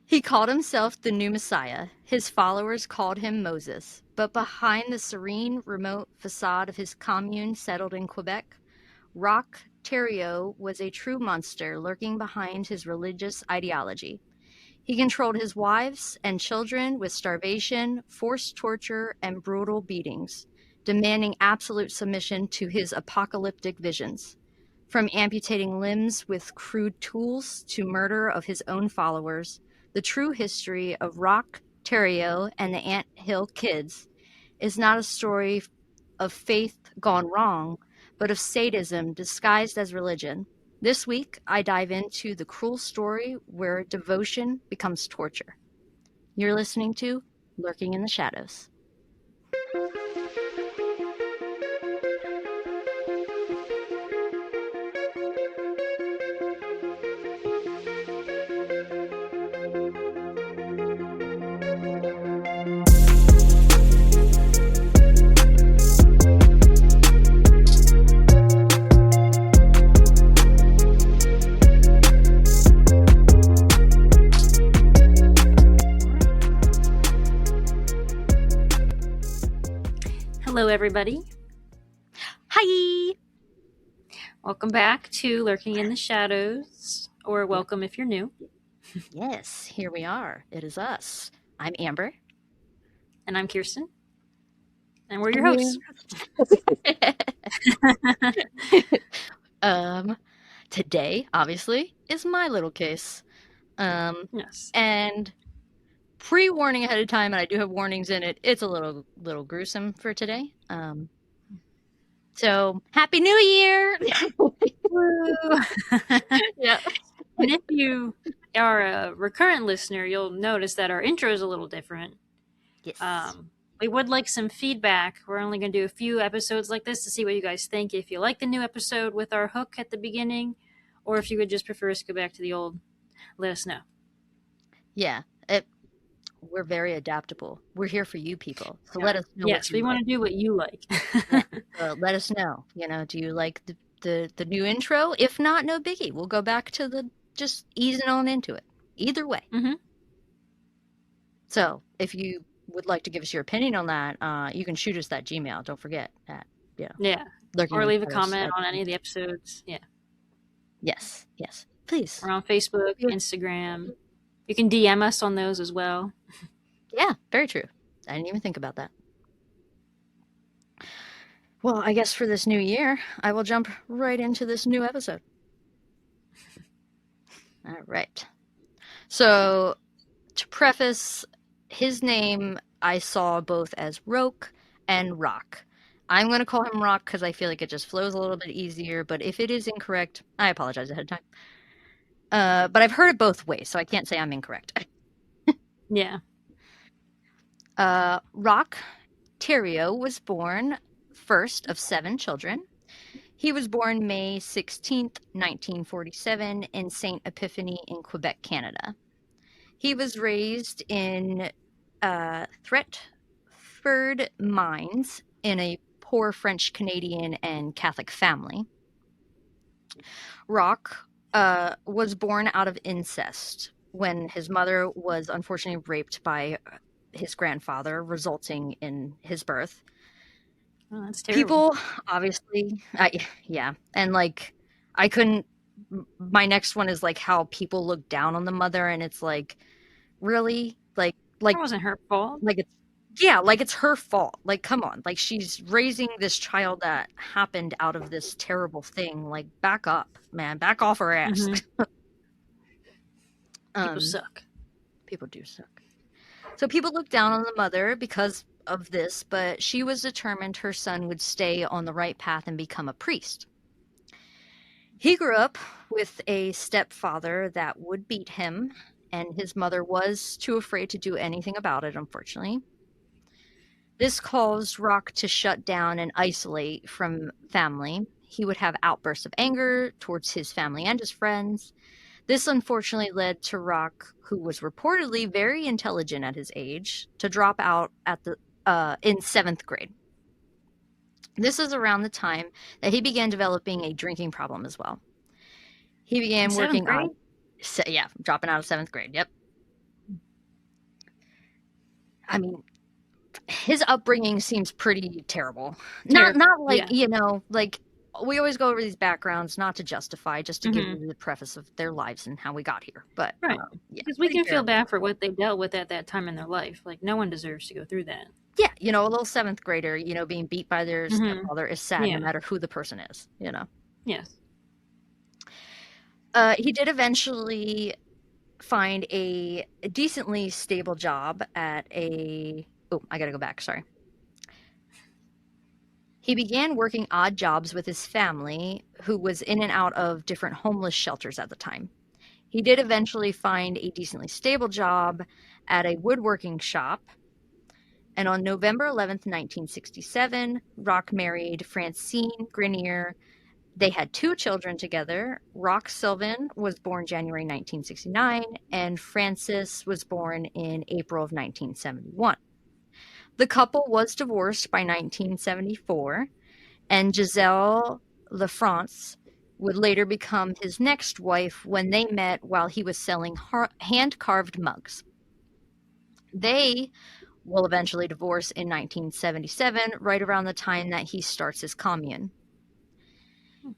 He called himself the new Messiah. His followers called him Moses. But behind the serene, remote facade of his commune settled in Quebec, Roch Thériault was a true monster lurking behind his religious ideology. He controlled his wives and children with starvation, forced torture, and brutal beatings, demanding absolute submission to his apocalyptic visions. From amputating limbs with crude tools to murder of his own followers, the true history of Roch Thériault and the Ant Hill Kids is not a story of faith gone wrong, but of sadism disguised as religion. This week, I dive into the cruel story where devotion becomes torture. You're listening to Lurking in the Shadows. Hello, everybody. Hi! Welcome back to Lurking in the Shadows, or welcome if you're new. Yes, here we are. It is us. I'm Amber. And I'm Kirsten. And we're your hosts. Today, obviously, is my little case. Yes. And pre-warning ahead of time, and I do have warnings in it, it's a little gruesome for today. So, Happy New Year! Woo! Yeah. And if you are a recurrent listener, you'll notice that our intro is a little different. Yes. We would like some feedback. We're only going to do a few episodes like this to see what you guys think. If you like the new episode with our hook at the beginning, or if you would just prefer us to go back to the old, let us know. Yeah. We're very adaptable. We're here for you people. So let us know. Yes, we want to do what you like. Let us know. Do you like the new intro? If not, no biggie. We'll go back to just easing on into it. Either way. Mm-hmm. So if you would like to give us your opinion on that, you can shoot us that Gmail. Don't forget that. Yeah. Or leave a comment on any of the episodes. Yeah. Yes. Please. We're on Facebook, Instagram. You can DM us on those as well. Yeah, very true. I didn't even think about that. Well, I guess for this new year, I will jump right into this new episode. All right. So, to preface, his name I saw both as Roch and Roch. I'm going to call him Roch because I feel like it just flows a little bit easier, but if it is incorrect, I apologize ahead of time. But I've heard it both ways, so I can't say I'm incorrect. Yeah. Roch Thériault was born first of 7 children. He was born May 16th, 1947 in St. Epiphany in Quebec, Canada. He was raised in Thetford Mines in a poor French Canadian and Catholic family. Roch was born out of incest when his mother was unfortunately raped by his grandfather, resulting in his birth. Oh, that's terrible. People, obviously, and I couldn't. My next one is how people look down on the mother, and it's really, it wasn't her fault. It's her fault. Come on, she's raising this child that happened out of this terrible thing. Back up, man, back off her ass. Mm-hmm. People suck. People do suck. So people look down on the mother because of this, but she was determined her son would stay on the right path and become a priest. He grew up with a stepfather that would beat him, and his mother was too afraid to do anything about it, unfortunately. This caused Roch to shut down and isolate from family. He would have outbursts of anger towards his family and his friends. This unfortunately led to Roch, who was reportedly very intelligent at his age, to drop out in 7th grade. This is around the time that he began developing a drinking problem as well. He began working on, dropping out of 7th grade. Yep. I mean, his upbringing seems pretty terrible. Terrible. Not like, Yeah. like we always go over these backgrounds not to justify, just to give Hmm. you the preface of their lives and how we got here. But Right. yeah, Because we pretty can feel terrible. bad for what they dealt with at that time in their life. Like, no one deserves to go through that. Yeah, a little seventh grader, being beat by their Hmm. stepfather is sad no Yeah. matter who the person is. Yes. He did eventually find a decently stable job at a. Oh, I gotta go back. Sorry. He began working odd jobs with his family, who was in and out of different homeless shelters at the time. He did eventually find a decently stable job at a woodworking shop. And on November 11th, 1967, Roch married Francine Grenier. They had two children together. Roch Sylvan was born January 1969, and Francis was born in April of 1971. The couple was divorced by 1974, and Giselle LaFrance would later become his next wife when they met while he was selling hand-carved mugs. They will eventually divorce in 1977, right around the time that he starts his commune.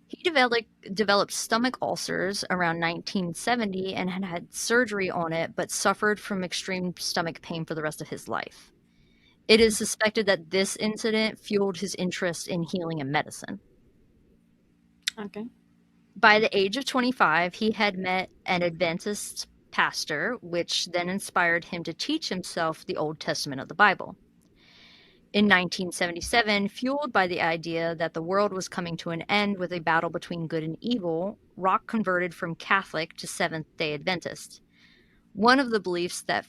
He developed stomach ulcers around 1970 and had had surgery on it, but suffered from extreme stomach pain for the rest of his life. It is suspected that this incident fueled his interest in healing and medicine. Okay. By the age of 25, he had met an Adventist pastor, which then inspired him to teach himself the Old Testament of the Bible. In 1977, fueled by the idea that the world was coming to an end with a battle between good and evil, Roch converted from Catholic to Seventh-day Adventist. One of the beliefs that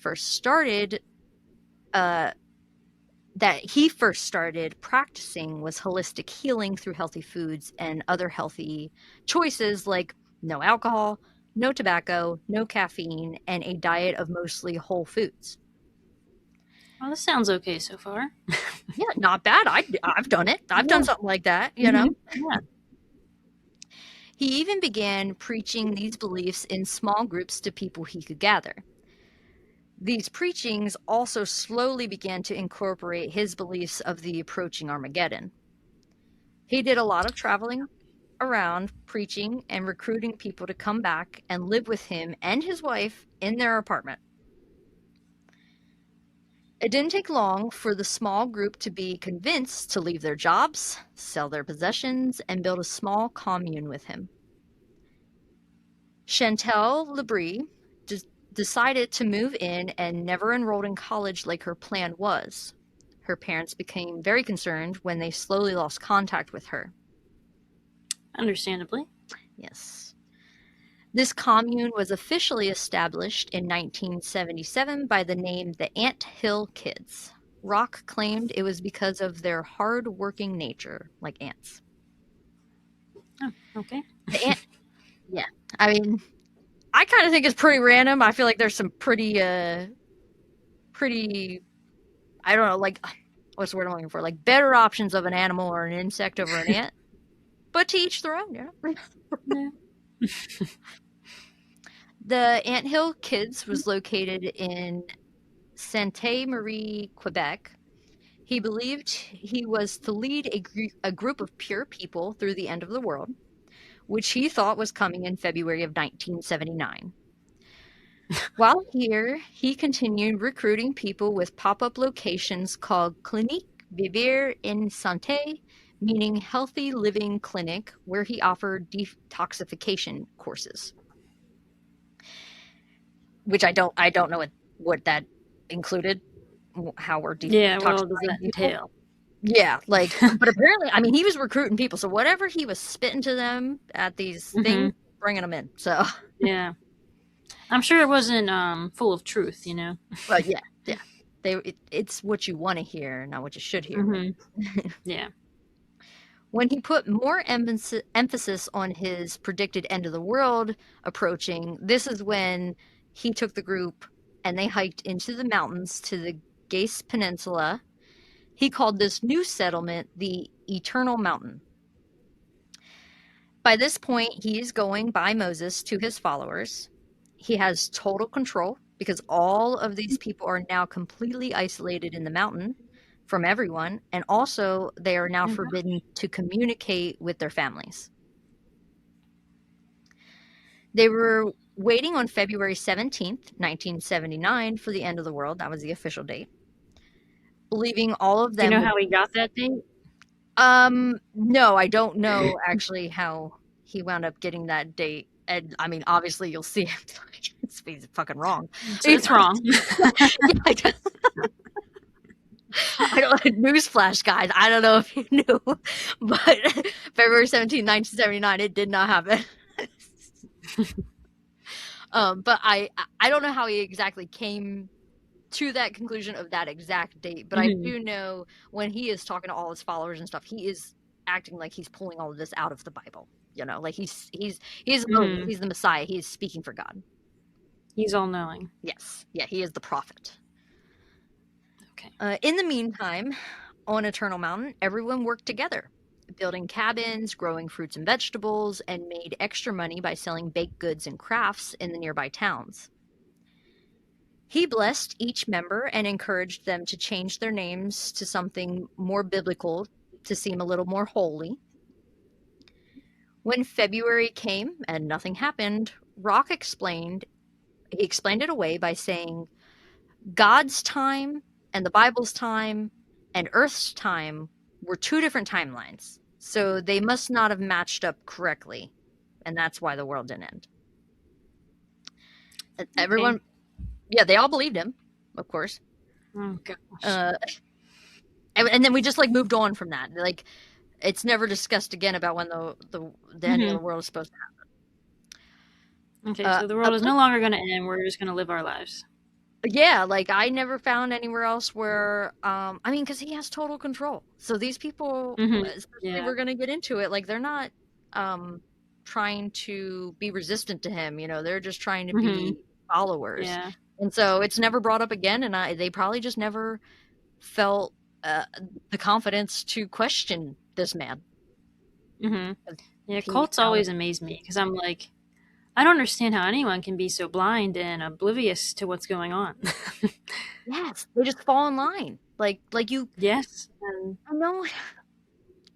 he first started practicing was holistic healing through healthy foods and other healthy choices like no alcohol, no tobacco, no caffeine, and a diet of mostly whole foods. Well, this sounds okay so far. Yeah, not bad. I've done it. I've done Yeah. something like that. Yeah. He even began preaching these beliefs in small groups to people he could gather. These preachings also slowly began to incorporate his beliefs of the approaching Armageddon. He did a lot of traveling around, preaching and recruiting people to come back and live with him and his wife in their apartment. It didn't take long for the small group to be convinced to leave their jobs, sell their possessions, and build a small commune with him. Chantal Labrie decided to move in and never enrolled in college like her plan was. Her parents became very concerned when they slowly lost contact with her. Understandably. Yes. This commune was officially established in 1977 by the name the Ant Hill Kids. Roch claimed it was because of their hard-working nature, like ants. Oh, okay. The ant, yeah. I mean, I kind of think it's pretty random. I feel like there's some pretty, I don't know, like, what's the word I'm looking for? Like, better options of an animal or an insect over an ant. But to each their own, Yeah. The Anthill Kids was located in Sainte Marie, Quebec. He believed he was to lead a group of pure people through the end of the world, which he thought was coming in February of 1979. While here, he continued recruiting people with pop-up locations called Clinique Vivre en Santé, meaning healthy living clinic, where he offered detoxification courses. Which I don't know what that included, how we're Yeah, well, does detoxifying that people. entail? Yeah, like, but apparently, I mean, he was recruiting people, so whatever he was spitting to them at these Hmm. things, bringing them in. So, Yeah. I'm sure it wasn't full of truth, you know? but yeah, yeah, it's what you want to hear, not what you should hear. Hmm. Yeah. When he put more emphasis on his predicted end of the world approaching, this is when he took the group and they hiked into the mountains to the Gase Peninsula. He called this new settlement the Eternal Mountain. By this point, he is going by Moses to his followers. He has total control because all of these people are now completely isolated in the mountain from everyone, and also they are now Mhm. forbidden to communicate with their families. They were waiting on February 17th, 1979 for the end of the world. That was the official date. Believing all of Do you them know would. how he got that date? No, I don't know actually how he wound up getting that date. And I mean, obviously you'll see him. He's fucking wrong. It's wrong. Yeah, I don't newsflash, guys. I don't know if you knew, but February 17th, 1979, it did not happen. But I don't know how he exactly came to that conclusion of that exact date, but I Mhm. do know when he is talking to all his followers and stuff, he is acting like he's pulling all of this out of the Bible. You know, like he's Moses, Mhm. he's the Messiah, he's speaking for God. He's all knowing. Yes, yeah, he is the prophet. Okay. In the meantime, on Eternal Mountain, everyone worked together, building cabins, growing fruits and vegetables, and made extra money by selling baked goods and crafts in the nearby towns. He blessed each member and encouraged them to change their names to something more biblical to seem a little more holy. When February came and nothing happened, he explained it away by saying God's time and the Bible's time and Earth's time were two different timelines. So they must not have matched up correctly. And that's why the world didn't end. Okay. Everyone, yeah, they all believed him, of course. Oh gosh. Uh, and then we just like moved on from that. Like it's never discussed again about when the ending of Mhm. the world is supposed to Okay, happen. so the world is no longer going to end. We're just going to live our lives. Yeah, like I never found anywhere else where I mean because he has total control. So these people, Mhm. especially Yeah. we're gonna get into it, like they're not um trying to be resistant to him, you know, they're just trying to Mhm. be followers. Yeah. And so it's never brought up again, and they probably just never felt uh, the confidence to question this man. Mhm. Yeah, He cults found always amaze me because I'm like, I don't understand how anyone can be so blind and oblivious to what's going on. yes, they just fall in line. Like you Yes. And I know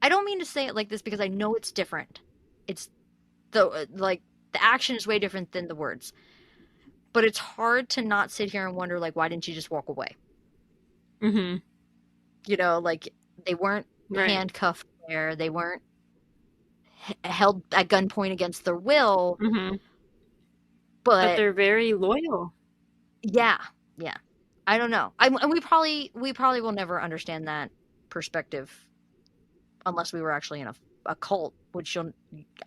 I don't mean to say it like this because I know it's different. It's like the action is way different than the words. But it's hard to not sit here and wonder like why didn't you just walk away? mhm. You know, like they weren't Right. handcuffed there. They weren't held at gunpoint against their will, Mhm. But but they're very loyal. yeah, yeah. I don't know. And we probably will never understand that perspective unless we were actually in a cult, which I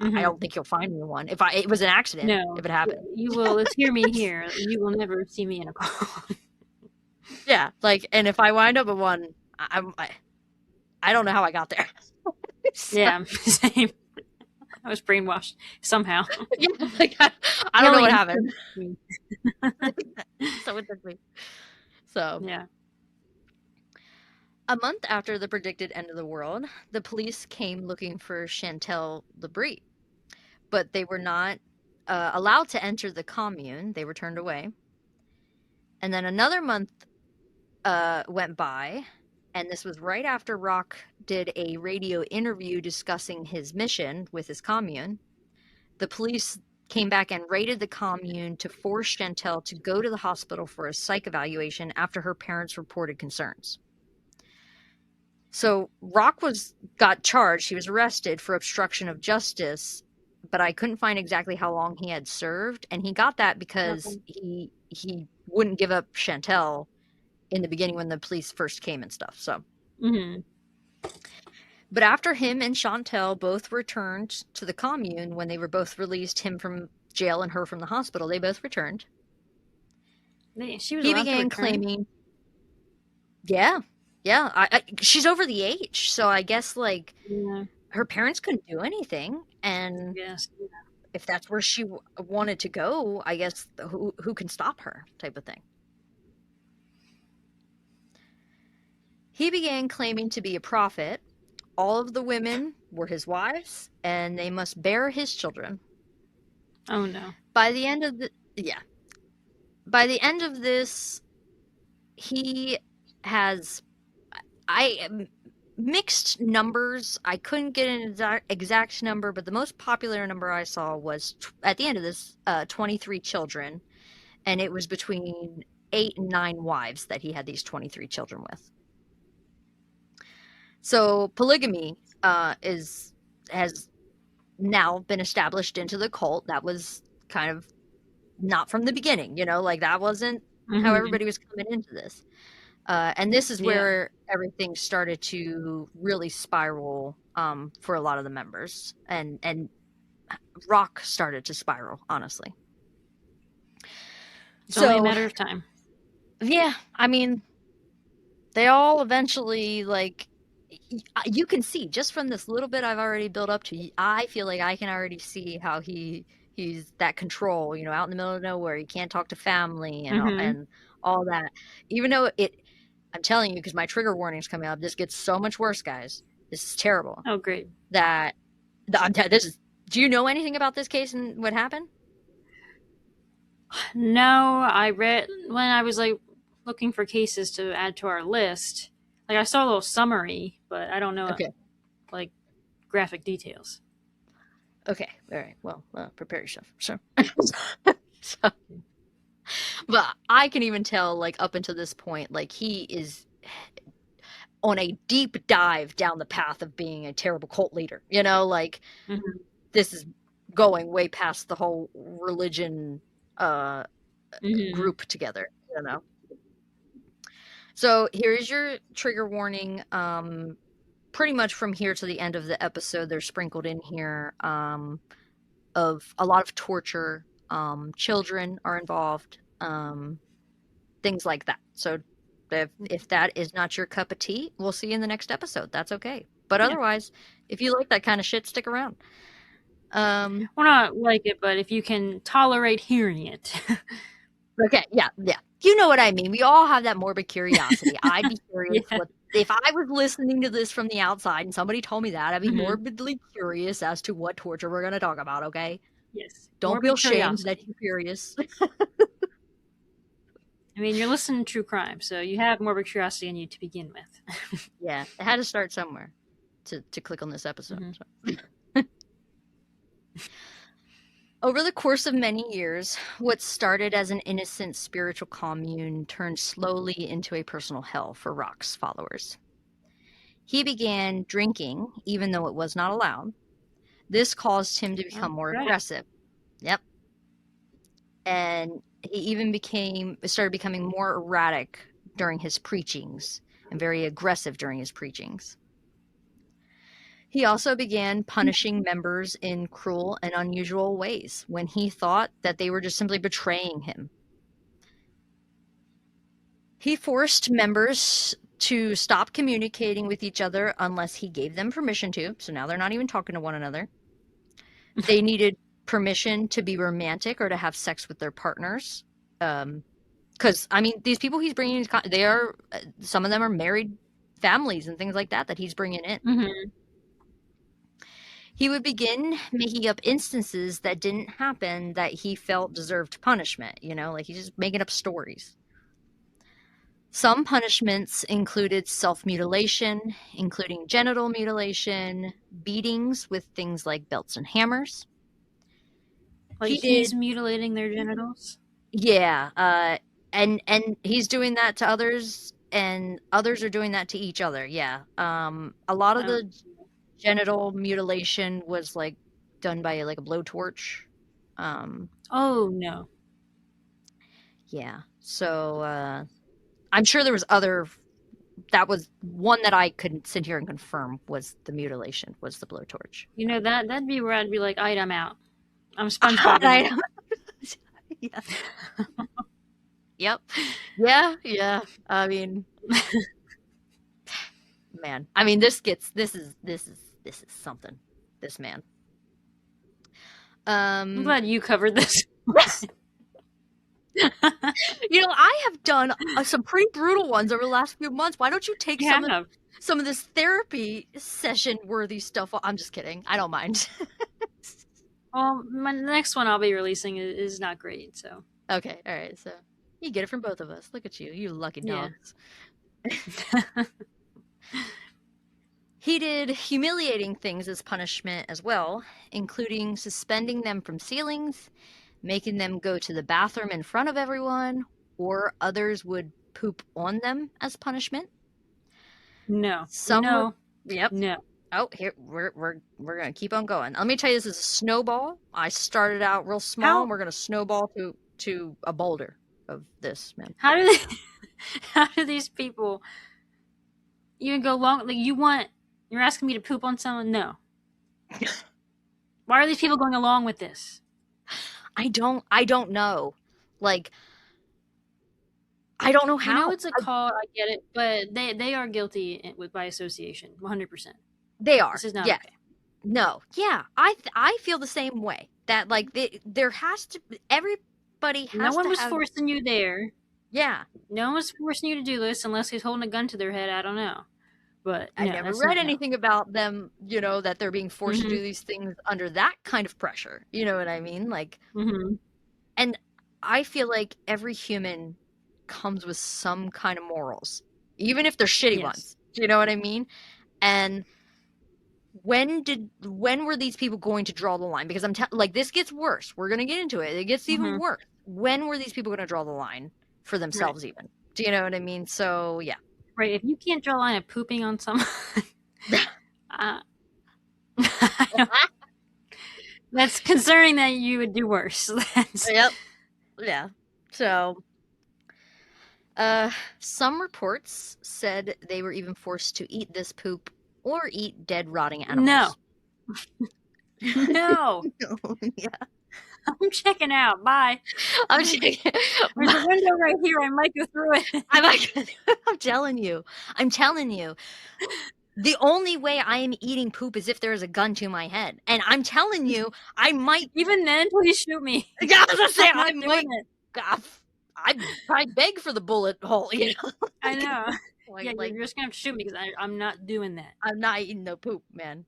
Mhm. don't think you'll find me one. If it was an accident, No, if it happened. you will. Let's hear me here. You will never see me in a call. Yeah, like, and if I wind up with one, I don't know how I got there. So, Yeah, same. I was brainwashed somehow. yeah, like I He don't know only what happened. influenced me. So it took me. So Yeah. a month after the predicted end of the world, the police came looking for Chantal Labrie, but they were not allowed to enter the commune. They were turned away. And then another month went by, and this was right after Roch did a radio interview discussing his mission with his commune. The police came back and raided the commune to force Chantal to go to the hospital for a psych evaluation after her parents reported concerns. So Roch got charged. He was arrested for obstruction of justice, but I couldn't find exactly how long he had served, and he got that because Okay. he wouldn't give up Chantal in the beginning when the police first came and stuff. So, Mhm. but after him and Chantal both returned to the commune when they were both released, him from jail and her from the hospital, they both returned. She was He allowed to began return. claiming, yeah, yeah, she's over the age, so I guess like Yeah. her parents couldn't do anything, and Yes. if that's where she wanted to go, I guess who can stop her type of thing. He began claiming to be a prophet. All of the women were his wives, and they must bear his children. Oh no. By the end of the yeah, by the end of this, he has mixed numbers. I couldn't get an exact number, but the most popular number I saw was at the end of this 23 children, and it was between 8 and 9 wives that he had these 23 children with. So polygamy has now been established into the cult. That was kind of not from the beginning, like that wasn't how everybody was coming into this. And this is where everything started to really spiral for a lot of the members, and Roch started to spiral, honestly. It's only a matter of time. Yeah, I mean, they all eventually, like, you can see just from this little bit I've already built up to, I feel like I can already see how he's that control, out in the middle of nowhere. He can't talk to family and all that. Even though I'm telling you, because my trigger warning's coming up, this gets so much worse, guys. This is terrible. Oh, great. Do you know anything about this case and what happened? No, I read when I was like looking for cases to add to our list. Like I saw a little summary, but I don't know like graphic details. Okay, all right. Well, prepare yourself. Sure. So, but I can even tell, like, up until this point, like, he is on a deep dive down the path of being a terrible cult leader. Like, this is going way past the whole religion group together. So here's your trigger warning. Pretty much from here to the end of the episode, they're sprinkled in here of a lot of torture. Children are involved, things like that. So if that is not your cup of tea, we'll see you in the next episode. That's okay. But otherwise, if you like that kind of shit, stick around. Well, not like it, but if you can tolerate hearing it. Okay, yeah. You know what I mean. We all have that morbid curiosity. I'd be curious if I was listening to this from the outside and somebody told me that, I'd be morbidly curious as to what torture we're going to talk about, okay? Yes. Don't feel shamed that you're curious. I mean, you're listening to true crime, so you have morbid curiosity in you to begin with. Yeah, it had to start somewhere to click on this episode. So. Over the course of many years, what started as an innocent spiritual commune turned slowly into a personal hell for Roch's followers. He began drinking, even though it was not allowed. This caused him to become more aggressive. Yep. And he even started becoming more erratic during his preachings and very aggressive during his preachings. He also began punishing members in cruel and unusual ways when he thought that they were just simply betraying him. He forced members to stop communicating with each other unless he gave them permission to, so now they're not even talking to one another. They needed permission to be romantic or to have sex with their partners. Because, I mean, these people he's bringing, some of them are married families and things like that he's bringing in. He would begin making up instances that didn't happen that he felt deserved punishment, like he's just making up stories. Some punishments included self-mutilation, including genital mutilation, beatings with things like belts and hammers. Like he's mutilating their genitals? Yeah, and he's doing that to others, and others are doing that to each other, yeah. A lot of the genital mutilation was like done by like a blowtorch. Oh no. Yeah. So I'm sure there was that was one that I couldn't sit here and confirm was the mutilation, was the blowtorch. That'd be where I'd be like, alright, I'm out. I'm SpongeBob. Yeah. Yep. Yeah. I mean, man. I mean, this is something. This man. I'm glad you covered this. I have done some pretty brutal ones over the last few months. Why don't you take some of this therapy session worthy stuff? I'm just kidding. I don't mind. Well, the next one I'll be releasing is not great, so. Okay, all right, so You get it from both of us. Look at you. You lucky Yeah. dogs. He did humiliating things as punishment as well, including suspending them from ceilings, making them go to the bathroom in front of everyone, or others would poop on them as punishment. No. Some were, No. yep. No. Oh, here we're gonna keep on going. Let me tell you, this is a snowball. I started out real small, and How we're gonna snowball to a boulder of this, man. how do they how do these people even go long? Like you're asking me to poop on someone? No. Why are these people going along with this? I don't know. Like, I don't know You know how. it's a call. I get it, but they are guilty with by association, 100%. They are. This is not Yes. okay. No. Yeah. I feel the same way. That like there has to everybody No has one to was have. forcing you there. Yeah. No one was forcing you to do this unless he's holding a gun to their head. I don't know, but I no, never that's read not no. anything about them, that they're being forced to Mm-hmm. do these things under that kind of pressure. You know what I mean? Like, Mm-hmm. and I feel like every human comes with some kind of morals, even if they're shitty Yes. ones. Do you know what I mean? And when were these people going to draw the line? Because like, this gets worse. We're gonna get into it. It gets even Mm-hmm. worse. When were these people gonna draw the line for Right. themselves even? Do you know what I mean? So yeah. Right. If you can't draw a line of pooping on someone, uh, I don't, that's concerning that you would do worse. Yep. Yeah. So some reports said they were even forced to eat this poop or eat dead rotting No. animals. No. Yeah. I'm checking out. Bye. I'm checking. There's a window right here. I might go through it. I'm telling you. I'm telling you. The only way I am eating poop is if there is a gun to my head. And I'm telling you, I might. Even then, please shoot me. Yeah, I was gonna say, I'm I not doing might. it. I beg for the bullet hole, I know. Yeah, Like, you're just gonna have to shoot me because I'm not doing that. I'm not eating no poop, man.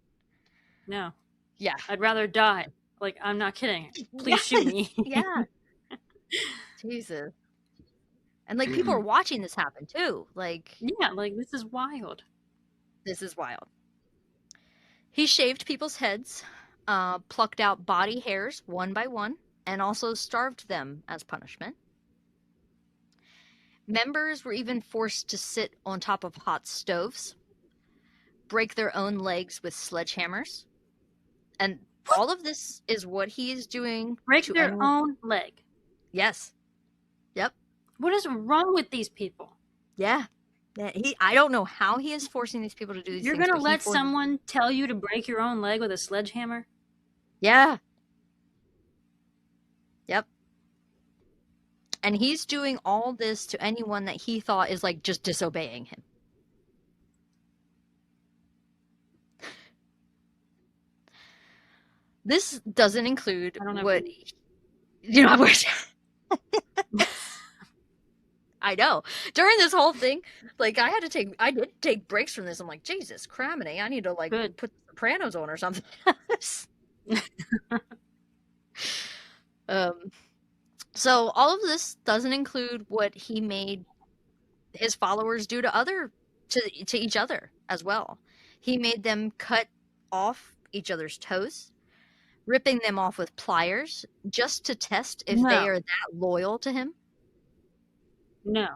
No. Yeah. I'd rather die. Like, I'm not kidding. Please Yes. shoot me. Yeah. Jesus. And like, people are watching this happen too. Like, Yeah, like, this is wild. this is wild. He shaved people's heads, plucked out body hairs one by one, and also starved them as punishment. Members were even forced to sit on top of hot stoves, break their own legs with sledgehammers. And all of this is what he is doing Break to their anyone. own leg. Yes. Yep. What is wrong with these people? Yeah. I don't know how he is forcing these people to do these You're things, gonna but he let forces. someone tell you to break your own leg with a sledgehammer? Yeah. Yep. And he's doing all this to anyone that he thought is like just disobeying him. This doesn't include I don't know. what you know. I know. During this whole thing, like, I did take breaks from this. I'm like, Jesus criminy, I need to like Good. put the Sopranos on or something. So all of this doesn't include what he made his followers do to each other as well. He made them cut off each other's toes, ripping them off with pliers just to test if they No. are that loyal to him. No.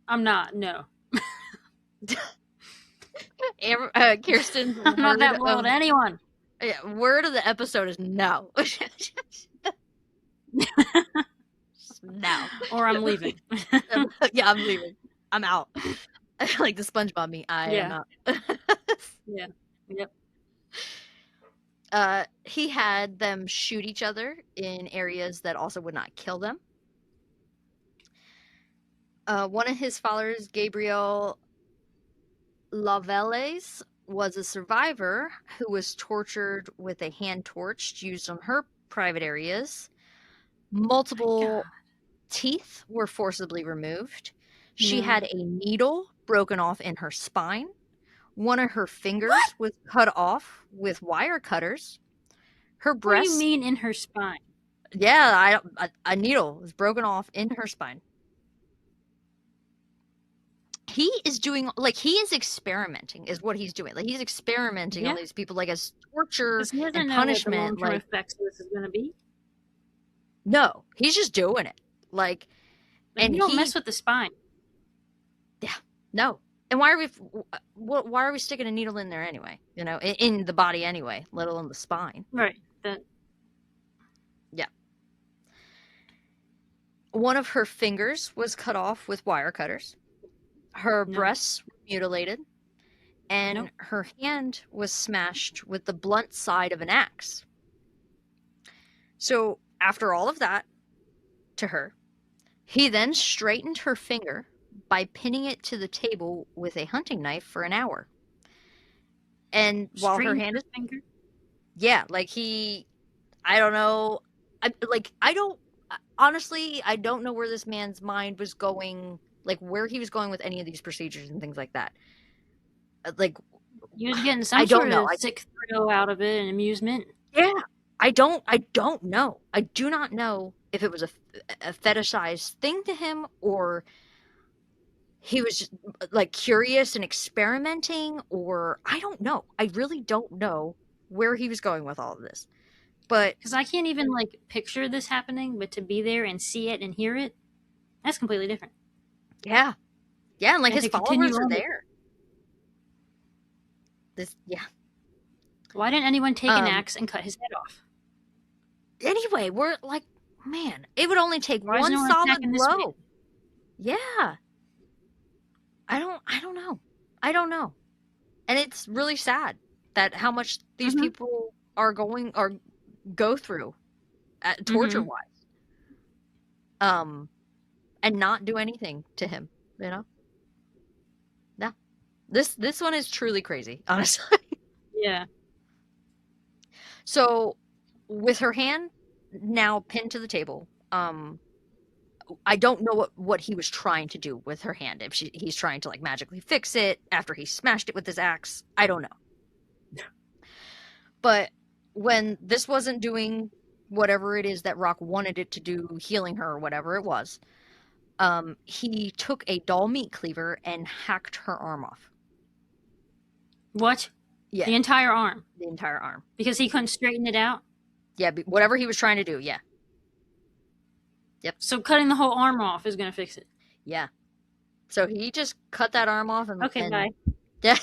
I'm not. No. Kirsten's I'm not that loyal to anyone. word of the episode is no. No. Or I'm leaving. Yeah, I'm leaving. I'm out. Like the SpongeBob meme. I am Yeah. out. Yeah. Yep. He had them shoot each other in areas that also would not kill them. One of his followers, Gabrielle Lavelles, was a survivor who was tortured with a hand torch used on her private areas. Multiple teeth were forcibly removed. She had a needle broken off in her spine. One of her fingers was cut off with wire cutters. Her breast. What do you mean in her spine? Yeah, a needle was broken off in her spine. he is doing, like, he is experimenting is what he's doing. Like, he's experimenting on Yeah, these people, like, as torture because he and doesn't know what the punishment. long-term Like, effects of this is going to be. no, he's just doing it. Like, Like, and you don't he, mess with the spine. yeah, no. And why are we sticking a needle in there anyway? You know, in the body anyway, let alone the spine. Right. That. Yeah. One of her fingers was cut off with wire cutters. Her No. breasts were mutilated, and Nope. her hand was smashed with the blunt side of an axe. So, after all of that to her, he then straightened her finger by pinning it to the table with a hunting knife for an hour. And while her Straighten hand her is, finger. yeah, like I don't know. I don't, honestly, I don't know where this man's mind was going, like where he was going with any of these procedures and things like that. Like, He was getting I some don't sort know. of sick thrill out of it and amusement. Yeah, I don't know. I do not know if it was a fetishized thing to him, or he was just like curious and experimenting, or I don't know. I really don't know where he was going with all of this. But Because I can't even like picture this happening, but to be there and see it and hear it, that's completely different. yeah. Yeah, and like And his to continue followers are on with, there. This, yeah. why didn't anyone take an Um axe and cut his head off? anyway, we're like, man, it would only take Why is one no one solid attacking this man? blow. Yeah. I don't know. I don't know. And it's really sad that how much these Mm-hmm. people are going or go through torture Mm-hmm. wise. Um and not do anything to him, you know? No. This one is truly crazy, honestly. Yeah. So with her hand now pinned to the table, I don't know what he was trying to do with her hand. If he's trying to like magically fix it after he smashed it with his axe, I don't know. But when this wasn't doing whatever it is that Rock wanted it to do, healing her or whatever it was, he took a doll meat cleaver and hacked her arm off. What? Yeah, The entire arm. the entire arm. Because he couldn't straighten it out? Yeah, whatever he was trying to do. Yeah, yep, So cutting the whole arm off is going to fix it. yeah. So he just cut that arm off Okay, and bye. yeah.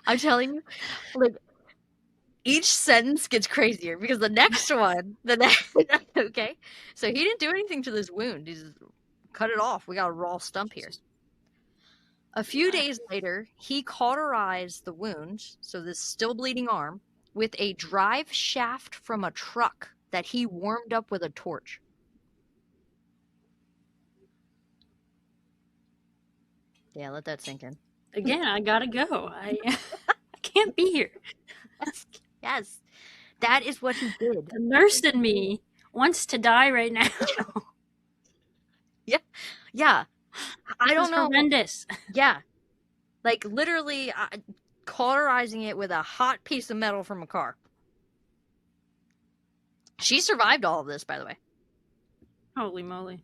I'm telling you, like each sentence gets crazier because the next one, the next, okay. So he didn't do anything to this wound. He just cut it off. We got a raw stump here. A few days later, he cauterized the wound, so this still bleeding arm, with a drive shaft from a truck that he warmed up with a torch. Yeah, let that sink in. Again, I gotta go. I can't be here. Yes, yes. That is what he did. The nurse in me wants to die right now. Yeah, yeah. I This don't is know. horrendous. Yeah, like literally cauterizing it with a hot piece of metal from a car. She survived all of this, by the way. Holy moly.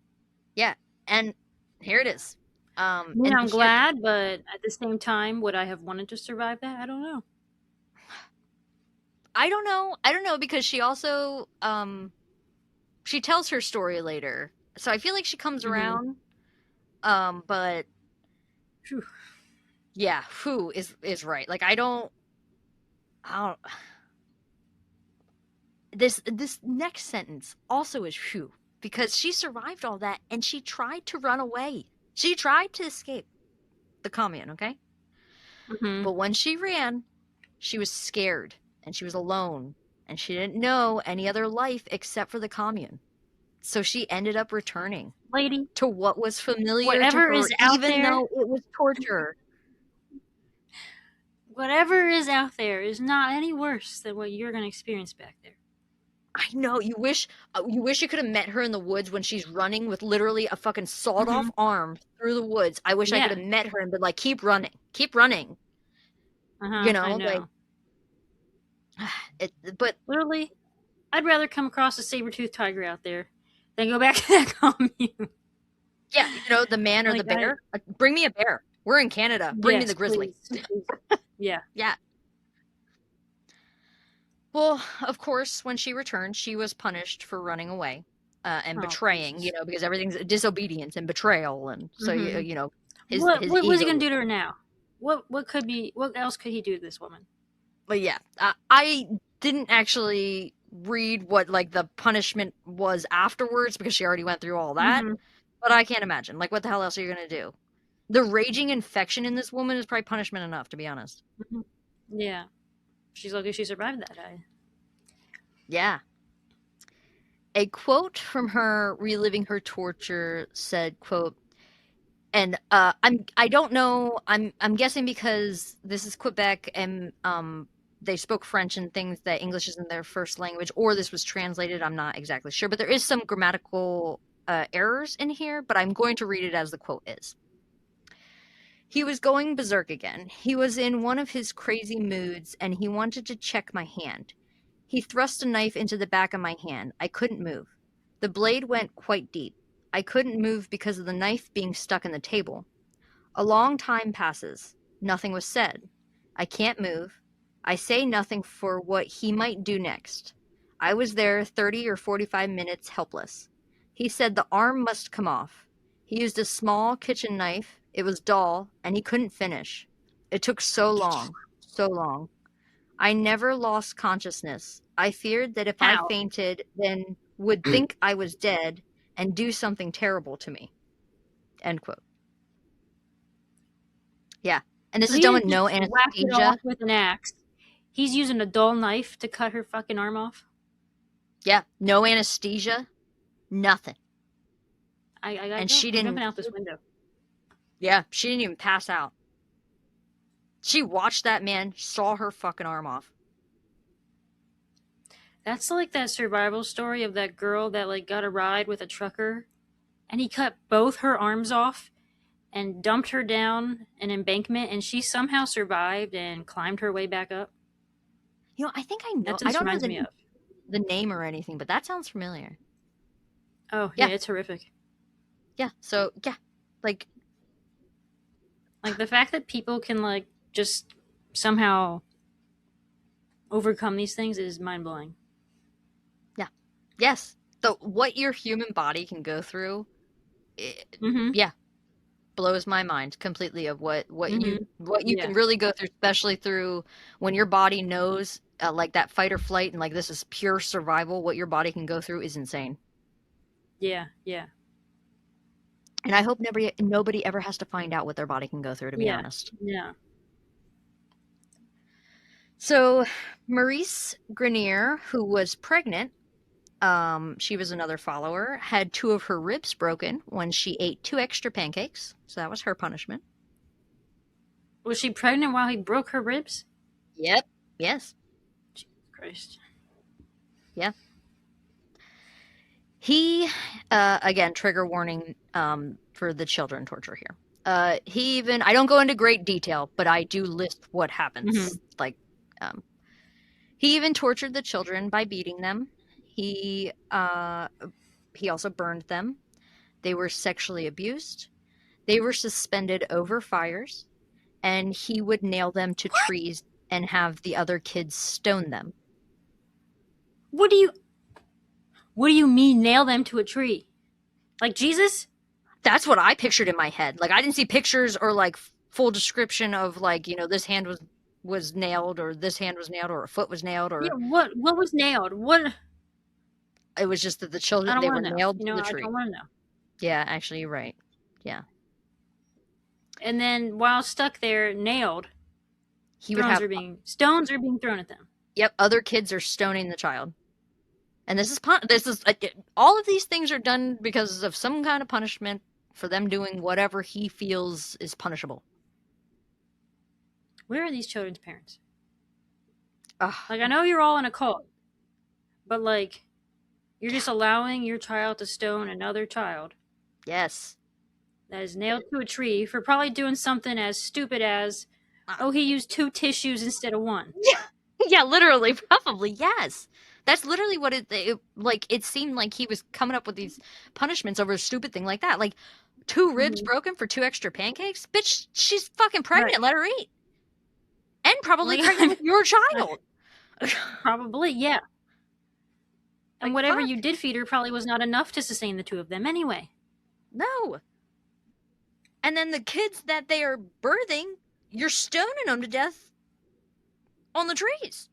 Yeah, and here it is. I mean, And I'm glad, but at the same time, would I have wanted to survive that? I don't know. I don't know. I don't know because she also she tells her story later. So I feel like she comes Mm-hmm. around. But Whew. yeah, who is right. Like I don't this next sentence also is whew because she survived all that and she tried to run away. She tried to escape the commune, okay? Mm-hmm. But when she ran, she was scared and she was alone and she didn't know any other life except for the commune. So she ended up returning Lady, to what was familiar to whatever her, is out even there, though it was torture. whatever is out there is not any worse than what you're going to experience back there. I know. You wish you could have met her in the woods when she's running with literally a fucking sawed-off arm through the woods. I wish I Yeah. could have met her and been like, "Keep running, keep running." You know, I know. like But Literally, I'd rather come across a saber-toothed tiger out there than go back to that commune. Yeah, the man or the Like, bear. Bring me a bear. We're in Canada. Bring me the yes, grizzly. please. Yeah. Yeah. Well, of course, when she returned, she was punished for running away and Oh, betraying, Jesus. because everything's disobedience and betrayal. And so, Mm-hmm. his What was he ego. gonna do to her now? What else could he do to this woman? But yeah, I didn't actually read what like the punishment was afterwards because she already went through all that. Mm-hmm. But I can't imagine. Like, what the hell else are you gonna do? The raging infection in this woman is probably punishment enough, to be honest. Mm-hmm. Yeah. She's lucky she survived that. Yeah. A quote from her reliving her torture said, quote, and I don't know, I'm guessing because this is Quebec and they spoke French and things that English isn't their first language, or this was translated, I'm not exactly sure, but there is some grammatical errors in here, but I'm going to read it as the quote is. He was going berserk again. He was in one of his crazy moods and he wanted to check my hand. He thrust a knife into the back of my hand. I couldn't move. The blade went quite deep. I couldn't move because of the knife being stuck in the table. A long time passes. Nothing was said. I can't move. I say nothing for what he might do next. I was there 30 or 45 minutes helpless. He said the arm must come off. He used a small kitchen knife. It was dull, and he couldn't finish. It took so long, so long. I never lost consciousness. I feared that if I How? fainted, then would think I was dead and do something terrible to me. End quote. Yeah. And this So is he done with didn't no just whack it off anesthesia. with an axe. He's using a dull knife to cut her fucking arm off. Yeah. No anesthesia. Nothing. I gotta And go. she I'm didn't, jumping out this window. yeah, she didn't even pass out. She watched that man, saw her fucking arm off. That's like that survival story of that girl that like got a ride with a trucker, and he cut both her arms off and dumped her down an embankment, and she somehow survived and climbed her way back up. I think I know. That's what I this don't know reminds me of. the name or anything, but that sounds familiar. Oh yeah, Yeah. it's horrific. Yeah. So, yeah. Like, Like the fact that people can like just somehow overcome these things is mind blowing. yeah. Yes. So, what your human body can go through, Mm-hmm. yeah, blows my mind completely of Mm-hmm. what you Yeah. can really go through, especially through when your body knows like that fight or flight and like this is pure survival. What your body can go through is insane. Yeah. Yeah. And I hope nobody ever has to find out what their body can go through, to be Yeah. honest. Yeah. So Maurice Grenier, who was pregnant, she was another follower, had two of her ribs broken when she ate two extra pancakes. So that was her punishment. Was she pregnant while he broke her ribs? Yep. Yes. Jesus Christ. Yeah. He, again, trigger warning for the children torture here. He even, I don't go into great detail, but I do list what happens. Mm-hmm. Like, he even tortured the children by beating them. He also burned them. They were sexually abused. They were suspended over fires, and he would nail them to trees and have the other kids stone them. What do you mean nail them to a tree? Like Jesus? That's what I pictured in my head. Like, I didn't see pictures or like full description of like, this hand was nailed or this hand was nailed or a foot was nailed Yeah, or what was nailed? What it was just that the I children, don't they were want to know. nailed You to know, the I tree. don't want to know. Yeah, actually, you're right. Yeah. And then while stuck there, nailed, He would have, stones are being thrown at them. yep, other kids are stoning the child. And this is all of these things are done because of some kind of punishment for them doing whatever he feels is punishable. Where are these children's parents? Ugh. Like I know you're all in a cult, but like you're just allowing your child to stone another child Yes. that is nailed to a tree for probably doing something as stupid as, oh, he used two tissues instead of one. Yeah, literally, probably, yes. That's literally what it like. It seemed like he was coming up with these punishments over a stupid thing like that. Like, 2 ribs broken for 2 extra pancakes? Bitch, she's fucking pregnant. Right. Let her eat. And probably Like, pregnant with your child. probably, yeah. And Like, whatever fuck. you did feed her probably was not enough to sustain the 2 of them anyway. No. And then the kids that they are birthing, you're stoning them to death on the trees.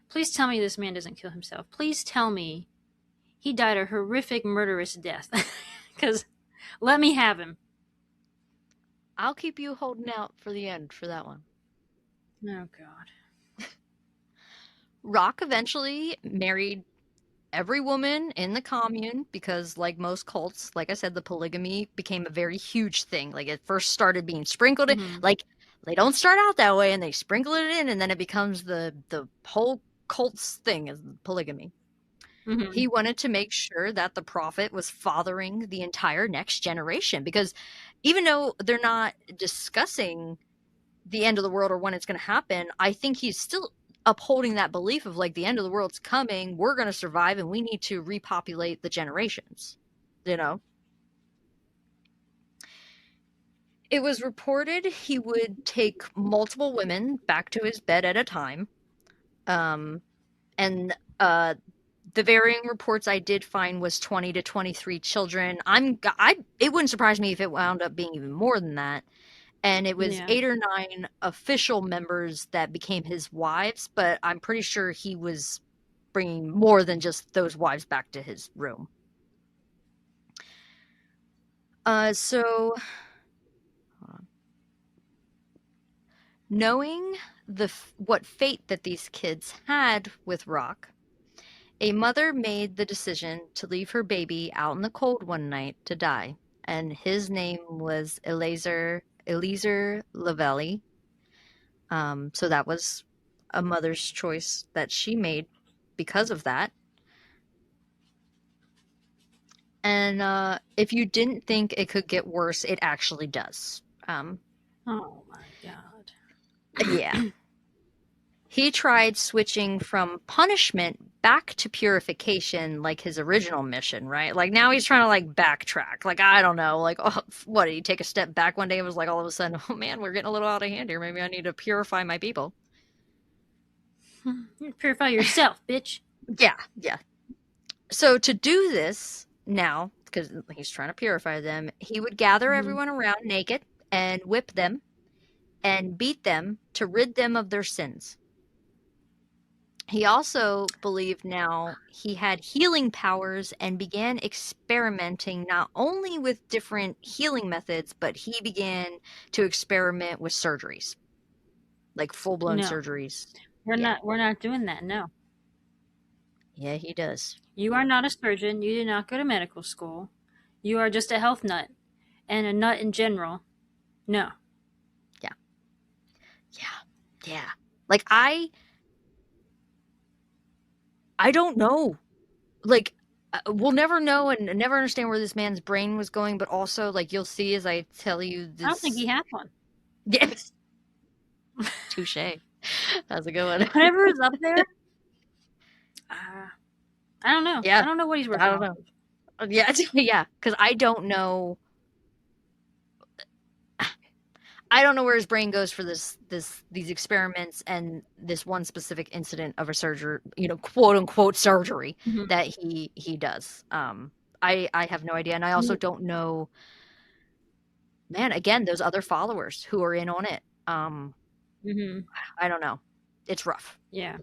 Please tell me this man doesn't kill himself. Please tell me he died a horrific, murderous death. Because let me have him. I'll keep you holding out for the end for that one. Oh, God. Roch eventually married every woman in the commune because, like most cults, like I said, the polygamy became a very huge thing. Like, it first started being sprinkled in. Mm-hmm. Like, they don't start out that way, and they sprinkle it in, and then it becomes the whole cult's thing is polygamy. Mm-hmm. He wanted to make sure that the prophet was fathering the entire next generation, because even though they're not discussing the end of the world or when it's going to happen, I think he's still upholding that belief of, like, the end of the world's coming, we're going to survive, and we need to repopulate the generations, you know? It was reported he would take multiple women back to his bed at a time. And the varying reports I did find was 20 to 23 children. It wouldn't surprise me if it wound up being even more than that. And it was Yeah. 8 or 9 official members that became his wives, but I'm pretty sure he was bringing more than just those wives back to his room. So knowing what fate that these kids had with Roch, a mother made the decision to leave her baby out in the cold one night to die, and his name was Eliezer Lavelli. So that was a mother's choice that she made because of that. And if you didn't think it could get worse, it actually does. Oh, my God. Yeah. He tried switching from punishment back to purification, like his original mission, right? Like, now he's trying to, like, backtrack. Like, I don't know. Like, oh, what, did he take a step back one day and was like, all of a sudden, oh man, we're getting a little out of hand here. Maybe I need to purify my people. Purify yourself, bitch. Yeah, yeah. So to do this now, because he's trying to purify them, he would gather Mm-hmm. everyone around naked and whip them and beat them to rid them of their sins. He also believed now he had healing powers and began experimenting not only with different healing methods, but he began to experiment with surgeries, like full-blown No, surgeries. we're Yeah. not. We're not doing that. No, Yeah, he does. you are not a surgeon. You did not go to medical school. You are just a health nut, and a nut in general. No. Yeah. Yeah. Yeah. Like, I don't know. Like, we'll never know and never understand where this man's brain was going, but also, like, you'll see as I tell you I don't think this. he had one. Yes. Touche. That's a good one. Whatever is up there, uh, I don't know. I Yeah. don't know what he's I working don't on. know. Yeah. Yeah. Because I don't know. I don't know where his brain goes for these experiments and this one specific incident of a surgery, quote unquote surgery Mm-hmm. that he does. I have no idea, and I also don't know, man, again, those other followers who are in on it. Mm-hmm. I don't know. It's rough. Yeah.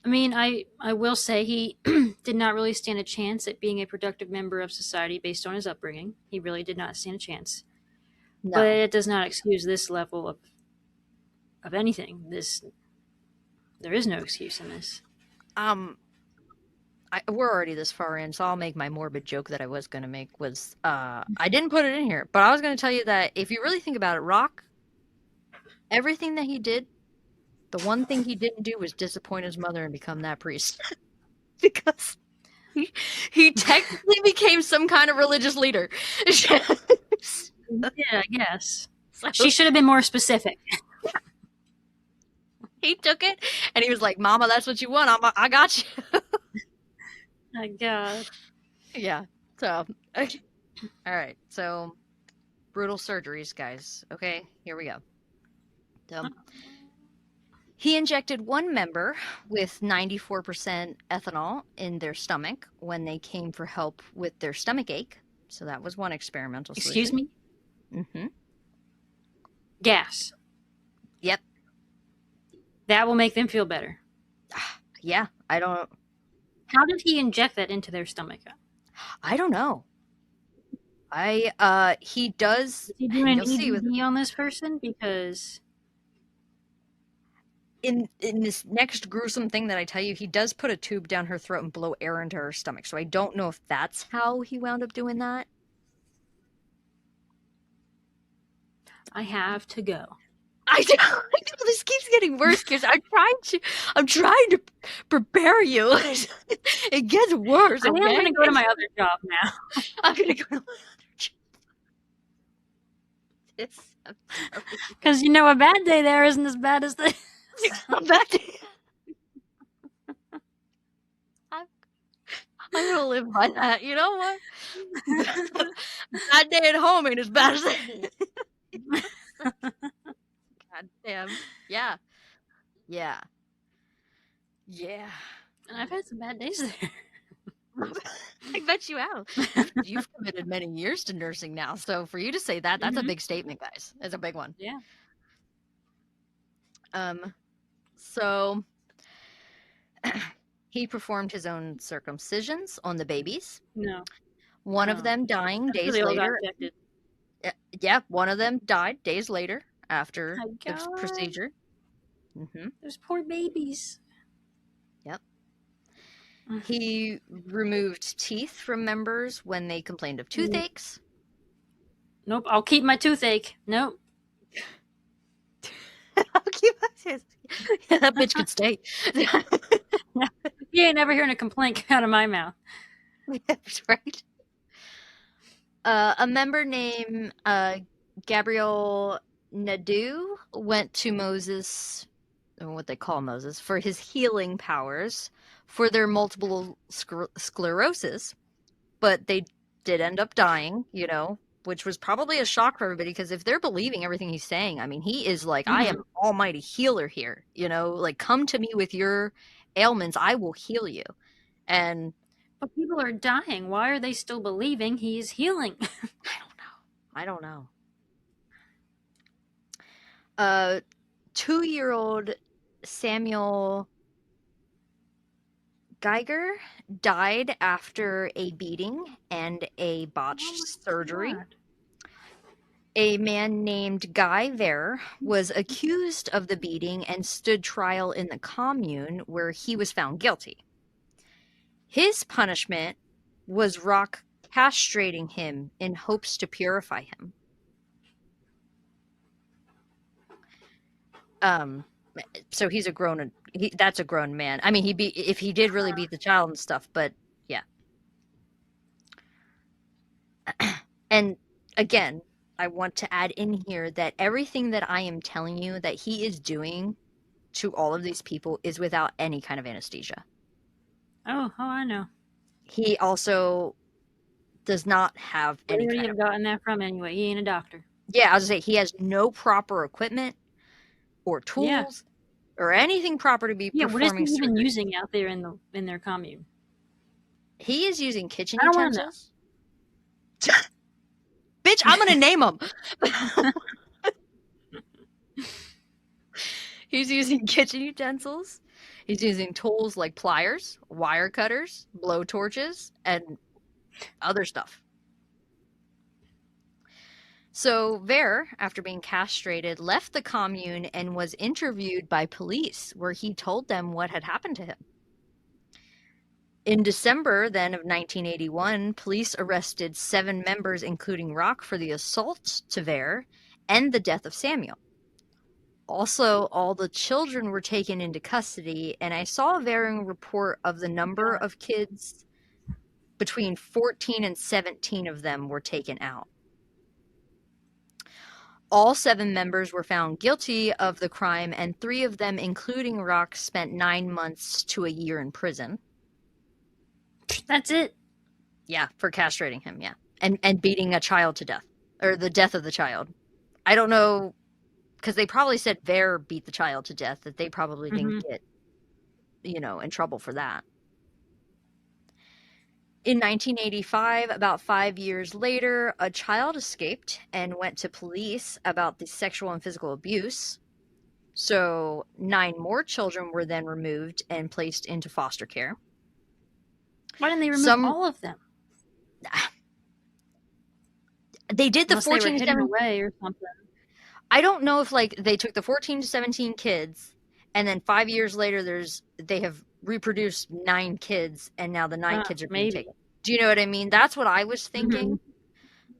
I mean, I will say he did not really stand a chance at being a productive member of society based on his upbringing. He really did not stand a chance. But No. it does not excuse this level of anything. There is no excuse in this. Um, we're already this far in, so I'll make my morbid joke that I was going to make was, I didn't put it in here, but I was going to tell you that if you really think about it, Roch, everything that he did, the one thing he didn't do was disappoint his mother and become that priest. Because he technically became some kind of religious leader. Yeah, I guess. So She should have been more specific. he took it and he was like, Mama, that's what you want. I got you. My God. Yeah. So All right. So, brutal surgeries, guys. Okay, here we go. So, he injected one member with 94% ethanol in their stomach when they came for help with their stomach ache. So, that was one experimental Excuse solution. me? Mm-hmm. Gas. Yep. That will make them feel better. Yeah. How did he inject that into their stomach? I don't know. He does. Is he doing an You'll see with EDD on this person? Because in this next gruesome thing that I tell you, he does put a tube down her throat and blow air into her stomach. So I don't know if that's how he wound up doing that. I have to go. I know this keeps getting worse because I'm trying to prepare you. It gets worse, I think I'm going okay? to go to my other job now. I'm gonna go to my other job. I'm sorry. Because, you know, a bad day there isn't as bad as this. I'm back to I'm, I'm gonna live by that. You know what? Bad day at home ain't as bad as that. God damn. Yeah. Yeah. Yeah. And I've had some bad days there. I bet you have. You've committed many years to nursing now. So for you to say that, that's a big statement, guys. It's a big one. Yeah. So he performed his own circumcisions on the babies. No. One of them dying After days they all got later. infected. Yeah, one of them died days later after My the God. procedure. Mm-hmm. Those poor babies. Yep. He removed teeth from members when they complained of toothaches. Nope. I'll keep my toothache. Nope. I'll keep that bitch could stay. You ain't never hearing a complaint come out of my mouth. That's right. A member named Gabriel Nadeau went to Moses, or what they call Moses, for his healing powers for their multiple sclerosis, but they did end up dying, you know, which was probably a shock for everybody because if they're believing everything he's saying, I mean, he is like, I am almighty healer here, you know, like come to me with your ailments, I will heal you. And But people are dying. Why are they still believing he is healing? I don't know. 2-year-old Samuel Geiger died after a beating and a botched surgery. God. A man named Guy Ver was accused of the beating and stood trial in the commune where he was found guilty. His punishment was Roch castrating him in hopes to purify him. So he's a grown. That's a grown man. I mean, if he did really beat the child and stuff, but yeah. And again, I want to add in here that everything that I am telling you that he is doing to all of these people is without any kind of anesthesia. Oh, I know. He also does not have any Where would he kind have of. gotten that from anyway? He ain't a doctor. Yeah, I was gonna say he has no proper equipment or tools or anything proper to be What is he performing even surgery. using out there in their commune? He is using kitchen I don't wanna know. utensils. Bitch, I'm gonna name them. He's using kitchen utensils. He's using tools like pliers, wire cutters, blow torches, and other stuff. So Ver, after being castrated, left the commune and was interviewed by police, where he told them what had happened to him. In December then of 1981, police arrested 7 members, including Roch, for the assault to Ver and the death of Samuel. Also, all the children were taken into custody, and I saw a varying report of the number of kids. Between 14 and 17 of them were taken out. All 7 members were found guilty of the crime, and 3 of them, including Roch, spent 9 months to a year in prison. That's it. Yeah, for castrating him, yeah. and beating a child to death, or the death of the child. I don't know, because they probably said Ver beat the child to death, that they probably didn't Mm-hmm. get, in trouble for that. In 1985, about 5 years later, a child escaped and went to police about the sexual and physical abuse. So 9 more children were then removed and placed into foster care. Why didn't they remove Some all of them? they did the Unless they were 14 to hidden 7. away or something. I don't know if like they took the 14 to 17 kids, and then 5 years later they have reproduced 9 kids, and now the 9 kids are being Maybe. taken. Do you know what I mean? That's what I was Mm-hmm. thinking.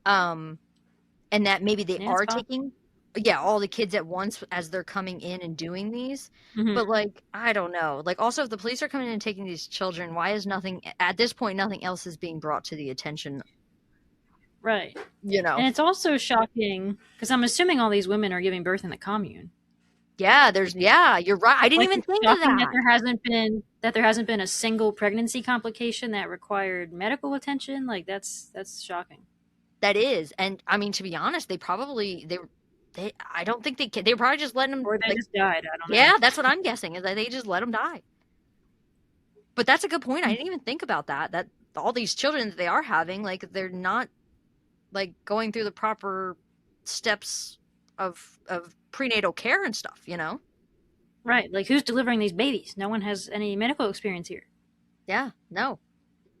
And that maybe they Yeah, it's are possible. taking, yeah, all the kids at once as they're coming in and doing these. Mm-hmm. But like, I don't know. Like, also, if the police are coming in and taking these children, why is nothing at this point? Nothing else is being brought to the attention. Right. You know? And it's also shocking because I'm assuming all these women are giving birth in the commune. Yeah, you're right. I didn't Like even it's think of shocking that that. there hasn't been a single pregnancy complication that required medical attention. Like that's shocking. That is, and I mean, to be honest, they I don't think they were probably just letting them Or they like, just died. I don't know. yeah, that's what I'm guessing is that they just let them die. But that's a good point. I didn't even think about that. That all these children that they are having, like, they're not like going through the proper steps of prenatal care and stuff, you know? Right. Like who's delivering these babies? No one has any medical experience here. Yeah, no.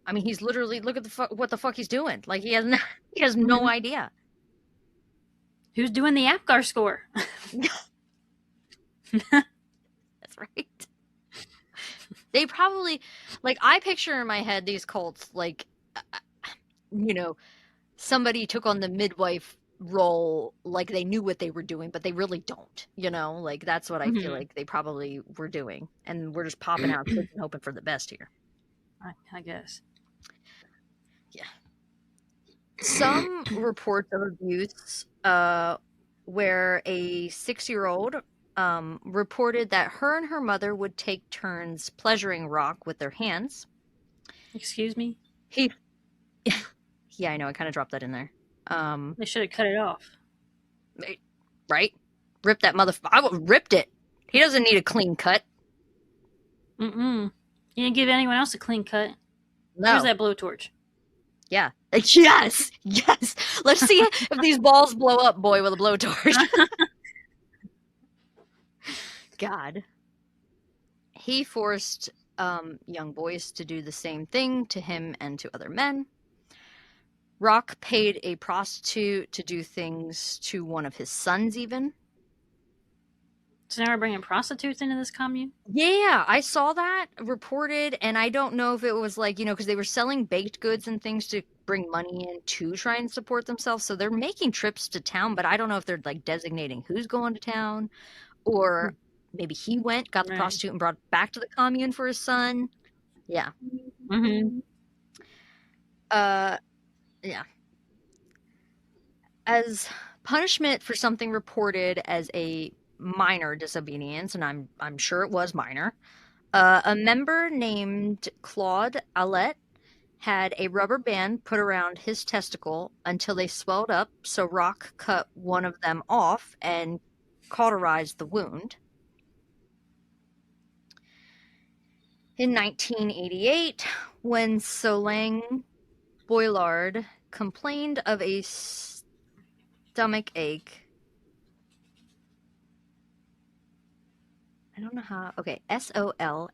I mean, he's literally look at what the fuck he's doing. Like he has no Mm-hmm. idea. Who's doing the APGAR score? That's right. They probably like I picture in my head these cults like you know, somebody took on the midwife role like they knew what they were doing, but they really don't, like that's what I feel Mm-hmm. like they probably were doing. And we're just popping out kids and hoping for the best here. I guess. Yeah. Some reports of abuse where a 6-year-old reported that her and her mother would take turns pleasuring Roch with their hands. Excuse me? He, yeah, I know, I kind of dropped that in there. They should have cut it off. Right? Rip that I ripped it. He doesn't need a clean cut. Mm-mm. You didn't give anyone else a clean cut. Where's No. that blowtorch? Yeah. Yes. Yes. Let's see if these balls blow up, boy, with a blowtorch. God. He forced young boys to do the same thing to him and to other men. Roch paid a prostitute to do things to one of his sons, even. So now we're bringing prostitutes into this commune? Yeah, I saw that reported, and I don't know if it was like, because they were selling baked goods and things to bring money in to try and support themselves. So they're making trips to town, but I don't know if they're like designating who's going to town, or maybe he went, got the Right. prostitute, and brought it back to the commune for his son. Yeah. Mm-hmm. Yeah. As punishment for something reported as a minor disobedience, and I'm sure it was minor, a member named Claude Allet had a rubber band put around his testicle until they swelled up, so Roch cut one of them off and cauterized the wound. In 1988, when Solange Boillard complained of a stomach ache, I don't know how. Okay, Solange.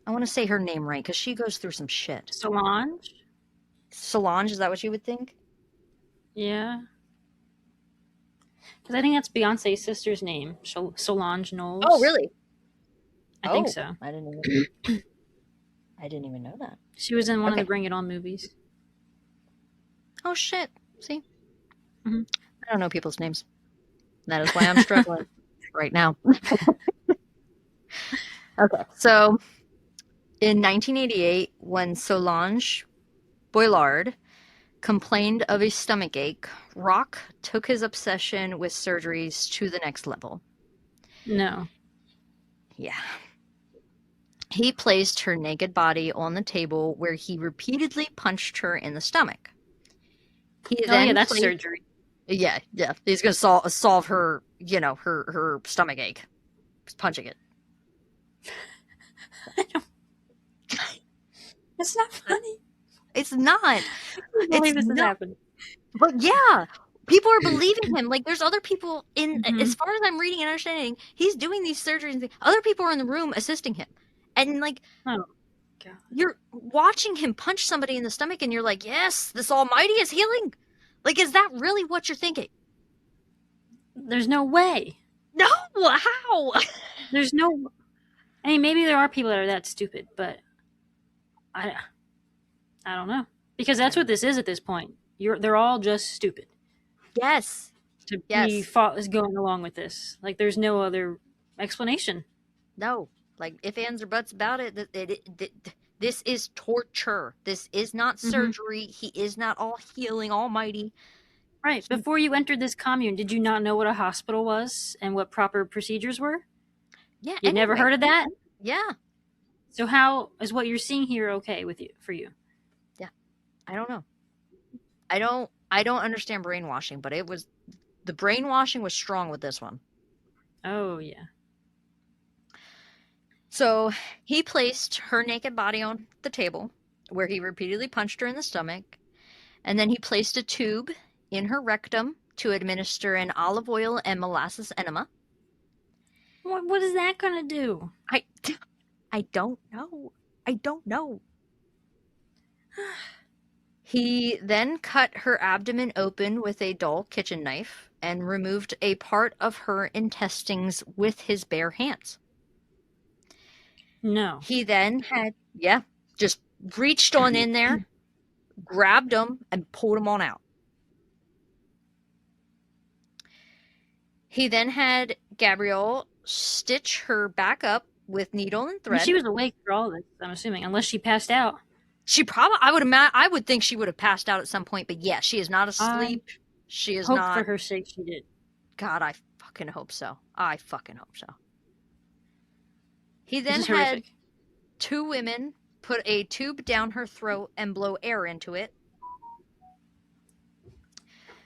I want to say her name right because she goes through some shit. Solange? Solange, is that what you would think? Yeah. Because I think that's Beyonce's sister's name, Solange Knowles. Oh, really? I think so. I didn't even know that. She was in one of Okay. the Bring It On movies. Oh, shit. See? Mm-hmm. I don't know people's names. That is why I'm struggling right now. Okay. So, in 1988, when Solange Boillard complained of a stomach ache, Roch took his obsession with surgeries to the next level. No. Yeah. He placed her naked body on the table where he repeatedly punched her in the stomach. He Oh yeah, then that's placed, surgery. yeah, he's gonna solve her, her stomach ache, punching it. I don't, it's not funny. It's not. I can't It's believe this is not. happening. But yeah, people are believing him. Like, there's other people Mm-hmm. as far as I'm reading and understanding, he's doing these surgeries. And other people are in the room assisting him, and like, Oh god. you're watching him punch somebody in the stomach, and you're like, yes, this Almighty is healing. Like, is that really what you're thinking? There's no way. No, how? There's no. I mean, maybe there are people that are that stupid, but I, I don't know, because that's what this is at this point. They're all just stupid Yes, to be yes, fought is going along with this. Like, there's no other explanation. no. Like, if ands or buts about it, this is torture. This is not Mm-hmm. surgery. He is not all healing, Almighty. Right. Before you entered this commune, did you not know what a hospital was and what proper procedures were? Yeah. You'd never Anyway, heard of that? yeah, So how is what you're seeing here okay with you for you? yeah. I don't know. I don't understand brainwashing, but the brainwashing was strong with this one. Oh yeah. So he placed her naked body on the table where he repeatedly punched her in the stomach, and then he placed a tube in her rectum to administer an olive oil and molasses enema. What is that gonna do? I I don't know. I don't know. He then cut her abdomen open with a dull kitchen knife and removed a part of her intestines with his bare hands. No. He then just reached on in there, grabbed them, and pulled them on out. He then had Gabrielle stitch her back up with needle and I mean, thread. she was awake for all this, I'm assuming, unless she passed out. I would think she would have passed out at some point, but yeah, she is not I asleep. She is hope for not. her sake she did. God, I fucking hope so. I fucking hope so. He This then is had horrific. two women put a tube down her throat and blow air into it.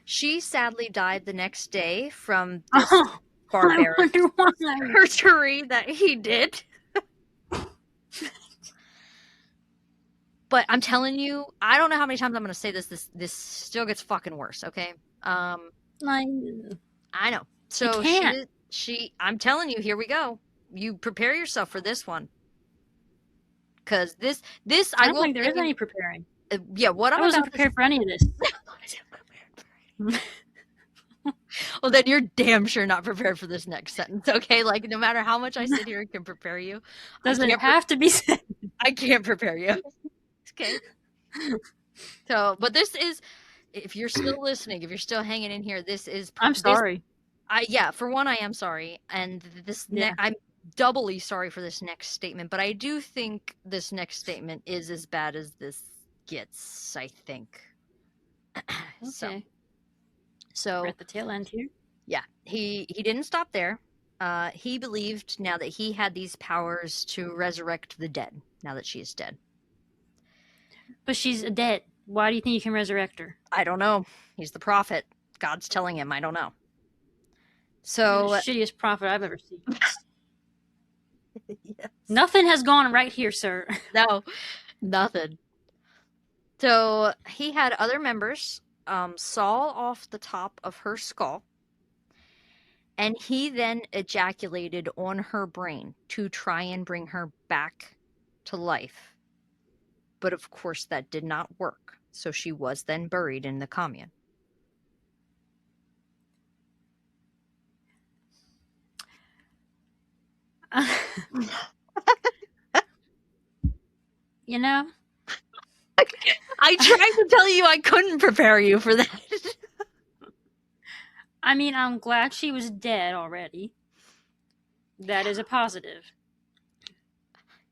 She sadly died the next day from this Oh, I barbaric wonder why. surgery that he did. But I'm telling you, I don't know how many times I'm going to say this. This still gets fucking worse. Okay. Like, I know. you So can't. I'm telling you, here we go. You prepare yourself for this one. Because I I don't will think there say, is any preparing. yeah, what I I'm wasn't about to prepared for any of this. well, then you're damn sure not prepared for this next sentence, okay? Like, no matter how much I sit here and can prepare you, Doesn't have to be said. I can't prepare you. Okay. So, but this is, if you're still listening, if you're still hanging in here, this is I'm sorry. yeah, for one, I am sorry, and Yeah. I'm doubly sorry for this next statement, but I do think this next statement is as bad as this gets. I think. Okay. So We're at the tail end here. yeah, he didn't stop there. He believed now that he had these powers to resurrect the dead. Now that she is dead, But she's dead. Why do you think you can resurrect her? I don't know. He's the prophet. God's telling him. I don't know. You're the So shittiest prophet I've ever seen. yes. Nothing has gone right here, sir. No, nothing. So he had other members saw off the top of her skull, and he then ejaculated on her brain to try and bring her back to life. But of course, that did not work. So she was then buried in the commune. You know? I tried to tell you I couldn't prepare you for that. I mean, I'm glad she was dead already. That is a positive.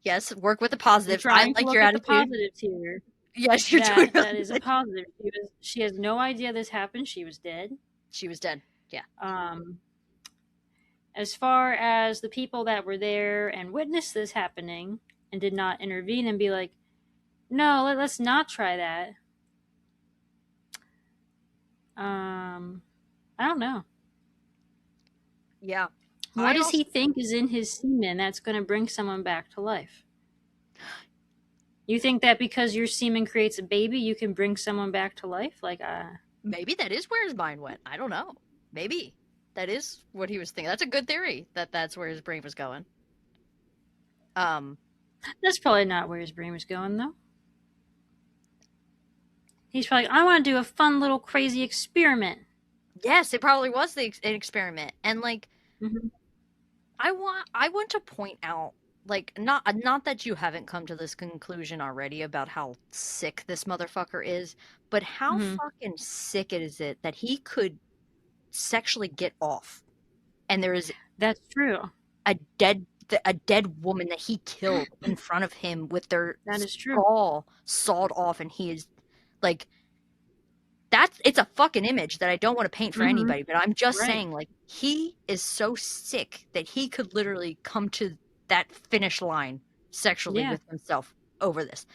Yes, work with the You're positive. I trying to like look your at the attitude. positives here. Yes, you're doing That really is a good. positive. She has no idea this happened. She was dead. She was dead. Yeah. As far as the people that were there and witnessed this happening and did not intervene and be like, no, let's not try that. I don't know. Yeah. What I does also he think is in his semen that's going to bring someone back to life? You think that because your semen creates a baby, you can bring someone back to life? Like, maybe that is where his mind went. I don't know. Maybe that is what he was thinking. That's a good theory that that's where his brain was going. Um, that's probably not where his brain was going, though. He's probably like, I want to do a fun little crazy experiment. yes, it probably was an experiment, and like Mm-hmm. I want to point out, like, not that you haven't come to this conclusion already about how sick this motherfucker is, but how Mm-hmm. fucking sick is it that he could sexually get off, and there is That's true. a dead woman that he killed in front of him with their That is true. skull sawed off, and he is like, it's a fucking image that I don't want to paint for Mm-hmm. anybody, but I'm just Right. saying, like, he is so sick that he could literally come to that finish line sexually Yeah. with himself over this.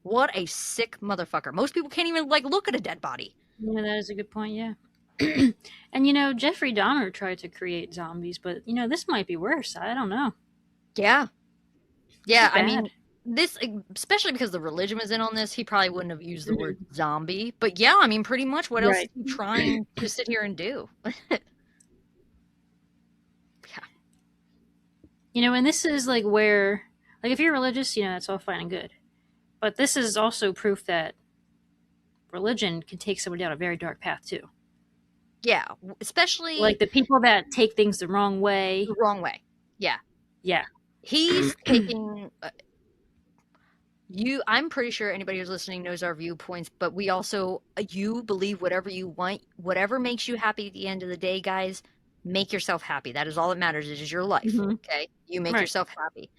What a sick motherfucker. Most people can't even like look at a dead body. Yeah, that is a good point. Yeah. And Jeffrey Dahmer tried to create zombies, but this might be worse. I don't know. Yeah. This is Yeah, I bad. mean, this, especially because the religion was in on this, he probably wouldn't have used the word Mhm. zombie. But yeah, I mean, pretty much what else is Right. he trying to sit here and do? Yeah. And this is like where, like, if you're religious, that's all fine and good. But this is also proof that religion can take someone down a very dark path too. Yeah, especially Like the people that take things the wrong the way. wrong way. Yeah. Yeah. He's taking you I'm pretty sure anybody who's listening knows our viewpoints, but we also you believe whatever you want, whatever makes you happy at the end of the day, guys, make yourself happy. That is all that matters. It is your life, Hmm. okay? You make Right. yourself happy.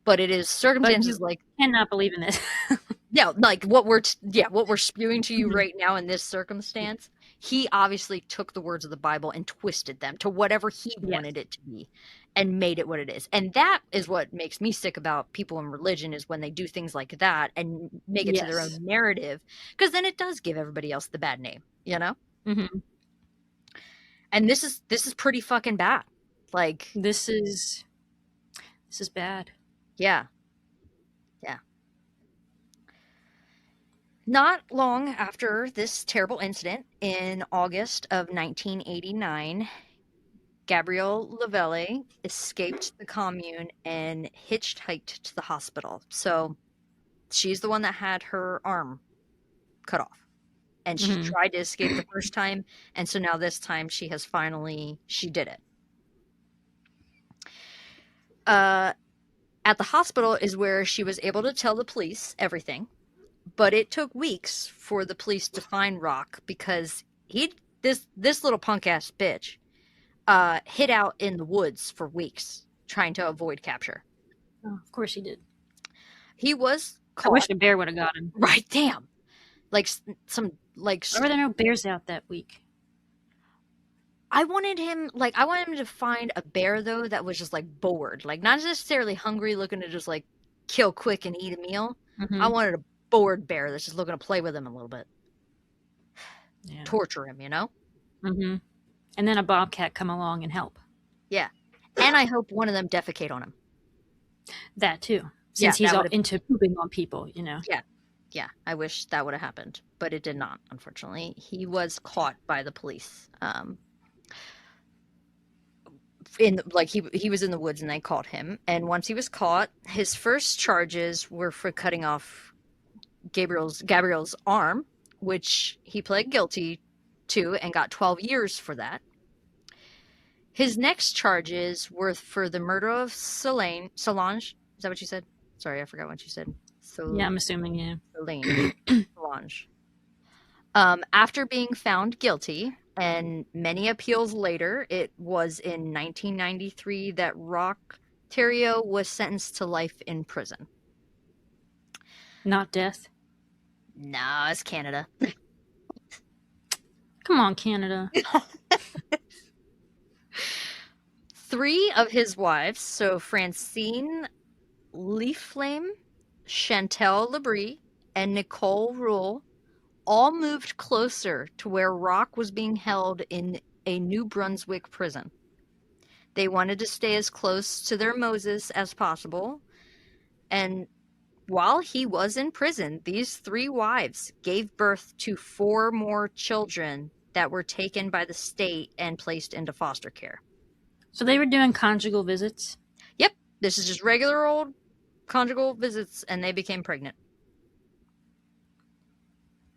But it is But you circumstances like, cannot believe in this. yeah, like what we're spewing to you Mhm. right now in this circumstance. He obviously took the words of the Bible and twisted them to whatever he Yes. wanted it to be and made it what it is. And that is what makes me sick about people in religion, is when they do things like that and make it to their own Yes. narrative, because then it does give everybody else the bad name, you know? Hmm. And this is pretty fucking bad. Like, This is bad. yeah. Yeah. Not long after this terrible incident, in August of 1989, Gabrielle Lavelle escaped the commune and hitchhiked to the hospital. So she's the one that had her arm cut off. And she Hmm. tried to escape the first time, and so now this time she did it. At the hospital is where she was able to tell the police everything, but it took weeks for the police to find Roch, because this little punk ass bitch hid out in the woods for weeks trying to avoid capture. Oh, of course he did. He was I wish caught. a bear would have got him. Right, damn. Like some like Why were there no bears out that week? I wanted him to find a bear though that was just like bored, like not necessarily hungry, looking to just like kill quick and eat a meal. I Hmm. wanted a bored bear that's just looking to play with him a little bit, Yeah. torture him, Hmm. And then a bobcat come along and help. Yeah. And I hope one of them defecate on him. That too, Yeah, since he's that all would have. into pooping on people. Yeah. Yeah, I wish that would have happened, but it did not, unfortunately. He was caught by the police. In like he was in the woods and they caught him. And once he was caught, his first charges were for cutting off Gabriel's arm, which he pled guilty to and got 12 years for that. His next charges were for the murder of Solange. Is that what you said? Sorry, I forgot what you said. Yeah, I'm assuming. Yeah. Solange. After being found guilty, and many appeals later, it was in 1993 that Roch Thériault was sentenced to life in prison. Not death. Nah, it's Canada. Come on, Canada. 3 of his wives, so Francine Leaflame, Chantal Labrie, and Nicole Rule all moved closer to where Roch was being held in a New Brunswick prison. They wanted to stay as close to their Moses as possible, and while he was in prison, these 3 wives gave birth to 4 more children that were taken by the state and placed into foster care. So they were doing conjugal visits? Yep, this is just regular old conjugal visits, and they became pregnant.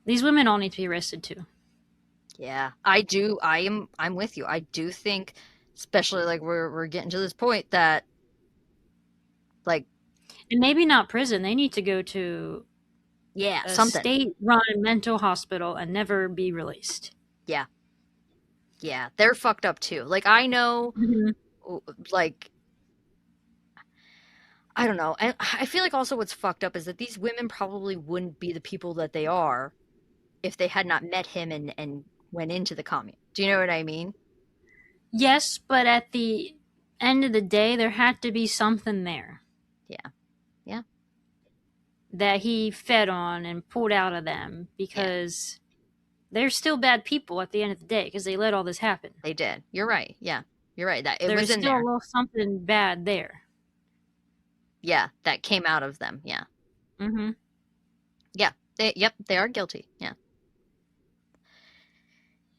These women all need to be arrested too. Yeah, I'm with you. I do think, especially like we're getting to this point that, like, and maybe not prison. They need to go to a something. state-run mental hospital and never be released. Yeah, they're fucked up too. Like, I know, like, I don't know. And I feel like also what's fucked up is that these women probably wouldn't be the people that they are if they had not met him and went into the commune. Do you know what I mean? Yes, but at the end of the day, there had to be something there. Yeah. That he fed on and pulled out of them, because they're still bad people at the end of the day because they let all this happen. They did. You're right. Yeah. You're right. That it There's was in still there. a little something bad there. Yeah, that came out of them. Yeah. Mm-hmm. Yeah. They are guilty. Yeah.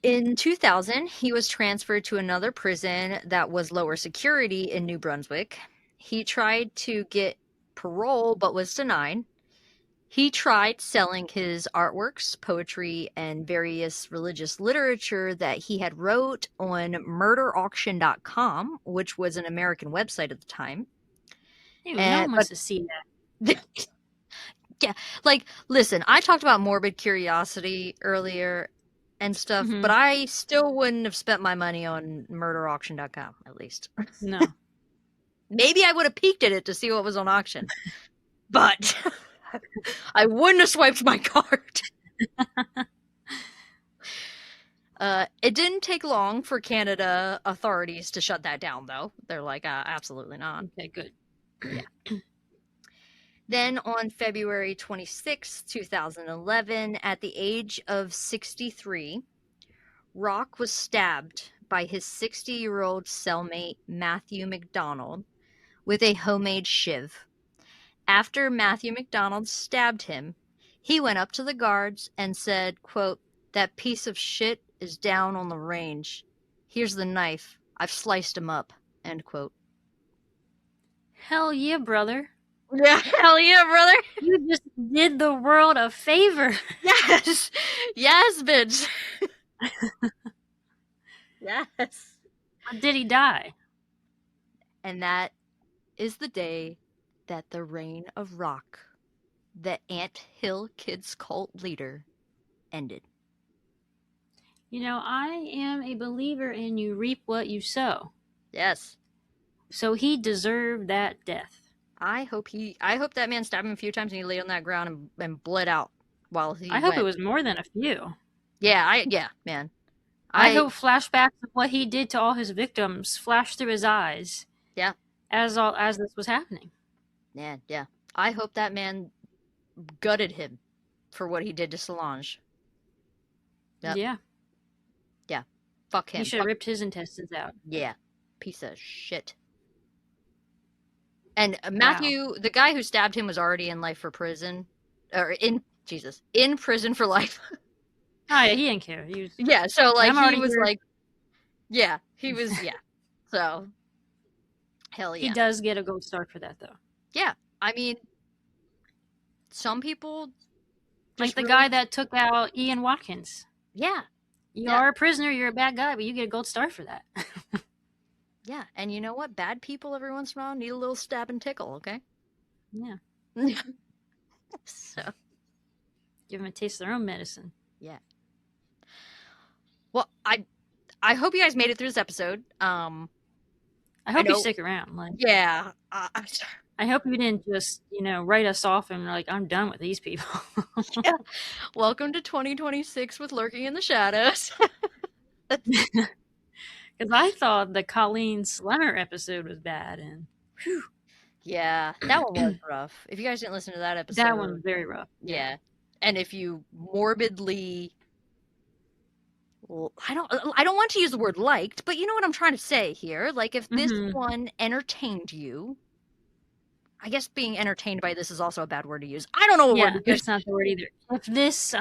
In 2000, he was transferred to another prison that was lower security in New Brunswick. He tried to get parole but was denied. He tried selling his artworks, poetry, and various religious literature that he had wrote on murderauction.com, which was an American website at the time. Ew, no one wants to see that. Yeah, like, listen, I talked about morbid curiosity earlier and stuff, but I still wouldn't have spent my money on murderauction.com, at least. No. Maybe I would have peeked at it to see what was on auction, but I wouldn't have swiped my card. It didn't take long for Canada authorities to shut that down, though. They're like, absolutely not. Okay, good. Yeah. Then on February 26, 2011, at the age of 63, Roch was stabbed by his 60-year-old cellmate Matthew McDonald with a homemade shiv. After Matthew McDonald stabbed him, he went up to the guards and said, quote, "That piece of shit is down on the range. Here's the knife. I've sliced him up," end quote. Hell yeah, brother. Yeah, hell yeah, brother. You just did the world a favor. Yes. Yes, bitch. Yes. Or did he die? And that is the day that the reign of Roch, the Ant Hill Kids cult leader, ended. You know, I am a believer in you reap what you sow. Yes. So he deserved that death. I hope that man stabbed him a few times and he lay on that ground and bled out while he I hope it was more than a few. Yeah, man. I hope flashbacks of what he did to all his victims flashed through his eyes. Yeah. As this was happening. Yeah. I hope that man gutted him for what he did to Solange. Yep. Yeah. Yeah. Fuck him. He should have ripped his intestines out. Yeah. Piece of shit. And Matthew, the guy who stabbed him, was already in prison for life. Oh yeah, he didn't care. He was, yeah, so like he was here. like, yeah, he was, yeah. So, hell yeah. He does get a gold star for that, though. Yeah, I mean, some people, like the guy that took out Ian Watkins. Yeah, you are a prisoner. You're a bad guy, but you get a gold star for that. Yeah, and you know what? Bad people every once in a while need a little stab and tickle, okay? Yeah. So. Give them a taste of their own medicine. Yeah. Well, I hope you guys made it through this episode. I hope you stick around. Yeah. I hope you didn't just, write us off and like, I'm done with these people. Yeah. Welcome to 2026 with Lurking in the Shadows. Because I thought the Colleen Slemmer episode was bad, and whew. Yeah, that one was rough. If you guys didn't listen to that That one's episode, very rough. yeah. And if you morbidly, well, I don't want to use the word liked, but you know what I'm trying to say here. Like if this Mm-hmm. one entertained you, I guess being entertained by this is also a bad word to use. I don't know what word Yeah, to use. that's not the word either. If this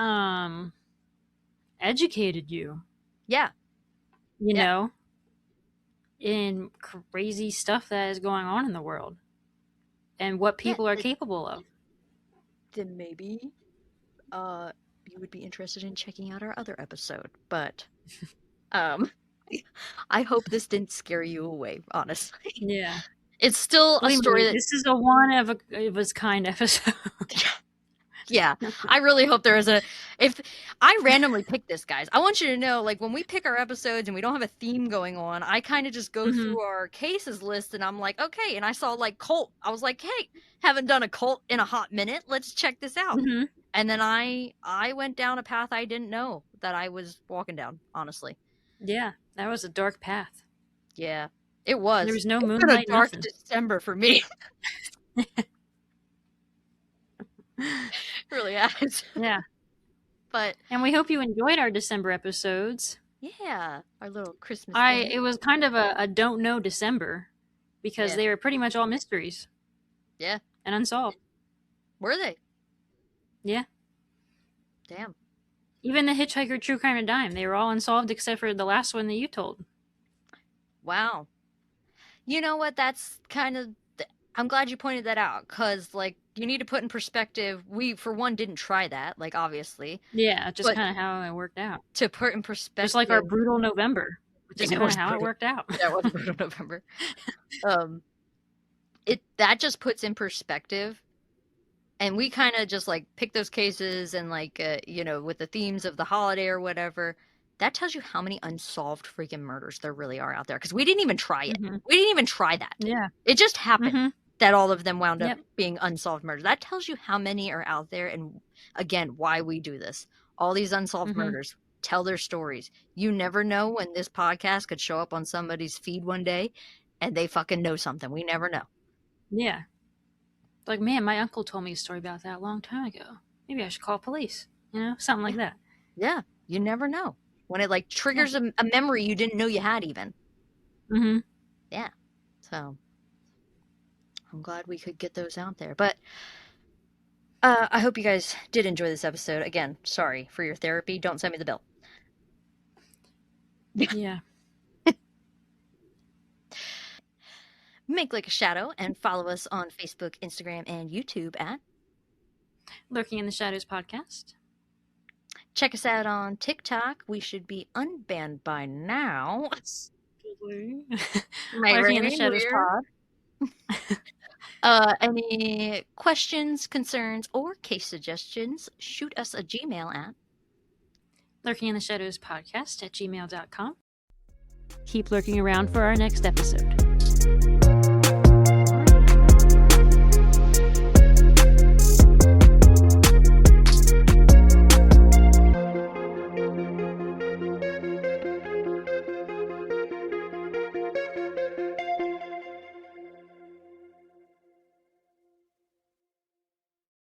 educated you, Yeah, you yeah. know, in crazy stuff that is going on in the world and what Yeah, people are capable of. then maybe you would be interested in checking out our other episode. But um I hope this didn't scare you away, honestly. Yeah. It's still a Believe story me, that this is a one of its kind episode. yeah, I really hope there is a if I randomly pick this, guys. I want you to know, like when we pick our episodes and we don't have a theme going on, I kind of just go Mm-hmm. through our cases list and I'm like, okay, and I saw like cult. I was like, hey, haven't done a cult in a hot minute. Let's check this out. Mm-hmm. And then I went down a path I didn't know that I was walking down, honestly. Yeah, that was a dark path. Yeah, it There was. was no It's been a moonlight, dark nothing. December for me. It really has. Yeah. But And we hope you enjoyed our December episodes. yeah, our little Christmas It thing. was kind of a don't know December because Yeah, they were pretty much all mysteries yeah. and unsolved. Were they? Yeah. Damn. Even the Hitchhiker True Crime and Dime, they were all unsolved except for the last one that you told. Wow. You know what? That's kind of. I'm glad you pointed that out because, like, you need to put in perspective. We, for one, didn't try that, like, obviously, Yeah, just but kind of how it worked out. to put in Just like our perspective, brutal November, which is that kind was of how it brutal. worked out. That was brutal November. Um, that just puts in perspective, and we kind of just like pick those cases and like with the themes of the holiday or whatever. That tells you how many unsolved freaking murders there really are out there because we didn't even try it. Mm-hmm. We didn't even try that. Yeah. It just happened Mm-hmm. that all of them wound up Yep. being unsolved murders. That tells you how many are out there and again why we do this. All these unsolved Mm-hmm. murders tell their stories. You never know when this podcast could show up on somebody's feed one day and they fucking know something. We never know. Yeah. Like, man, my uncle told me a story about that a long time ago. Maybe I should call police. Something like that. Yeah, you never know when it like triggers a memory you didn't know you had even. Mm-hmm. Yeah, so I'm glad we could get those out there. But I hope you guys did enjoy this episode. Again, sorry for your therapy. Don't send me the bill. Yeah. Make like a shadow and follow us on Facebook, Instagram, and YouTube at. Lurking in the Shadows podcast. Check us out on TikTok. We should be unbanned by now. Lurking in the Shadows pod. Any questions, concerns, or case suggestions, shoot us a Gmail at Lurking in the Shadows podcast at gmail.com. Keep lurking around for our next episode.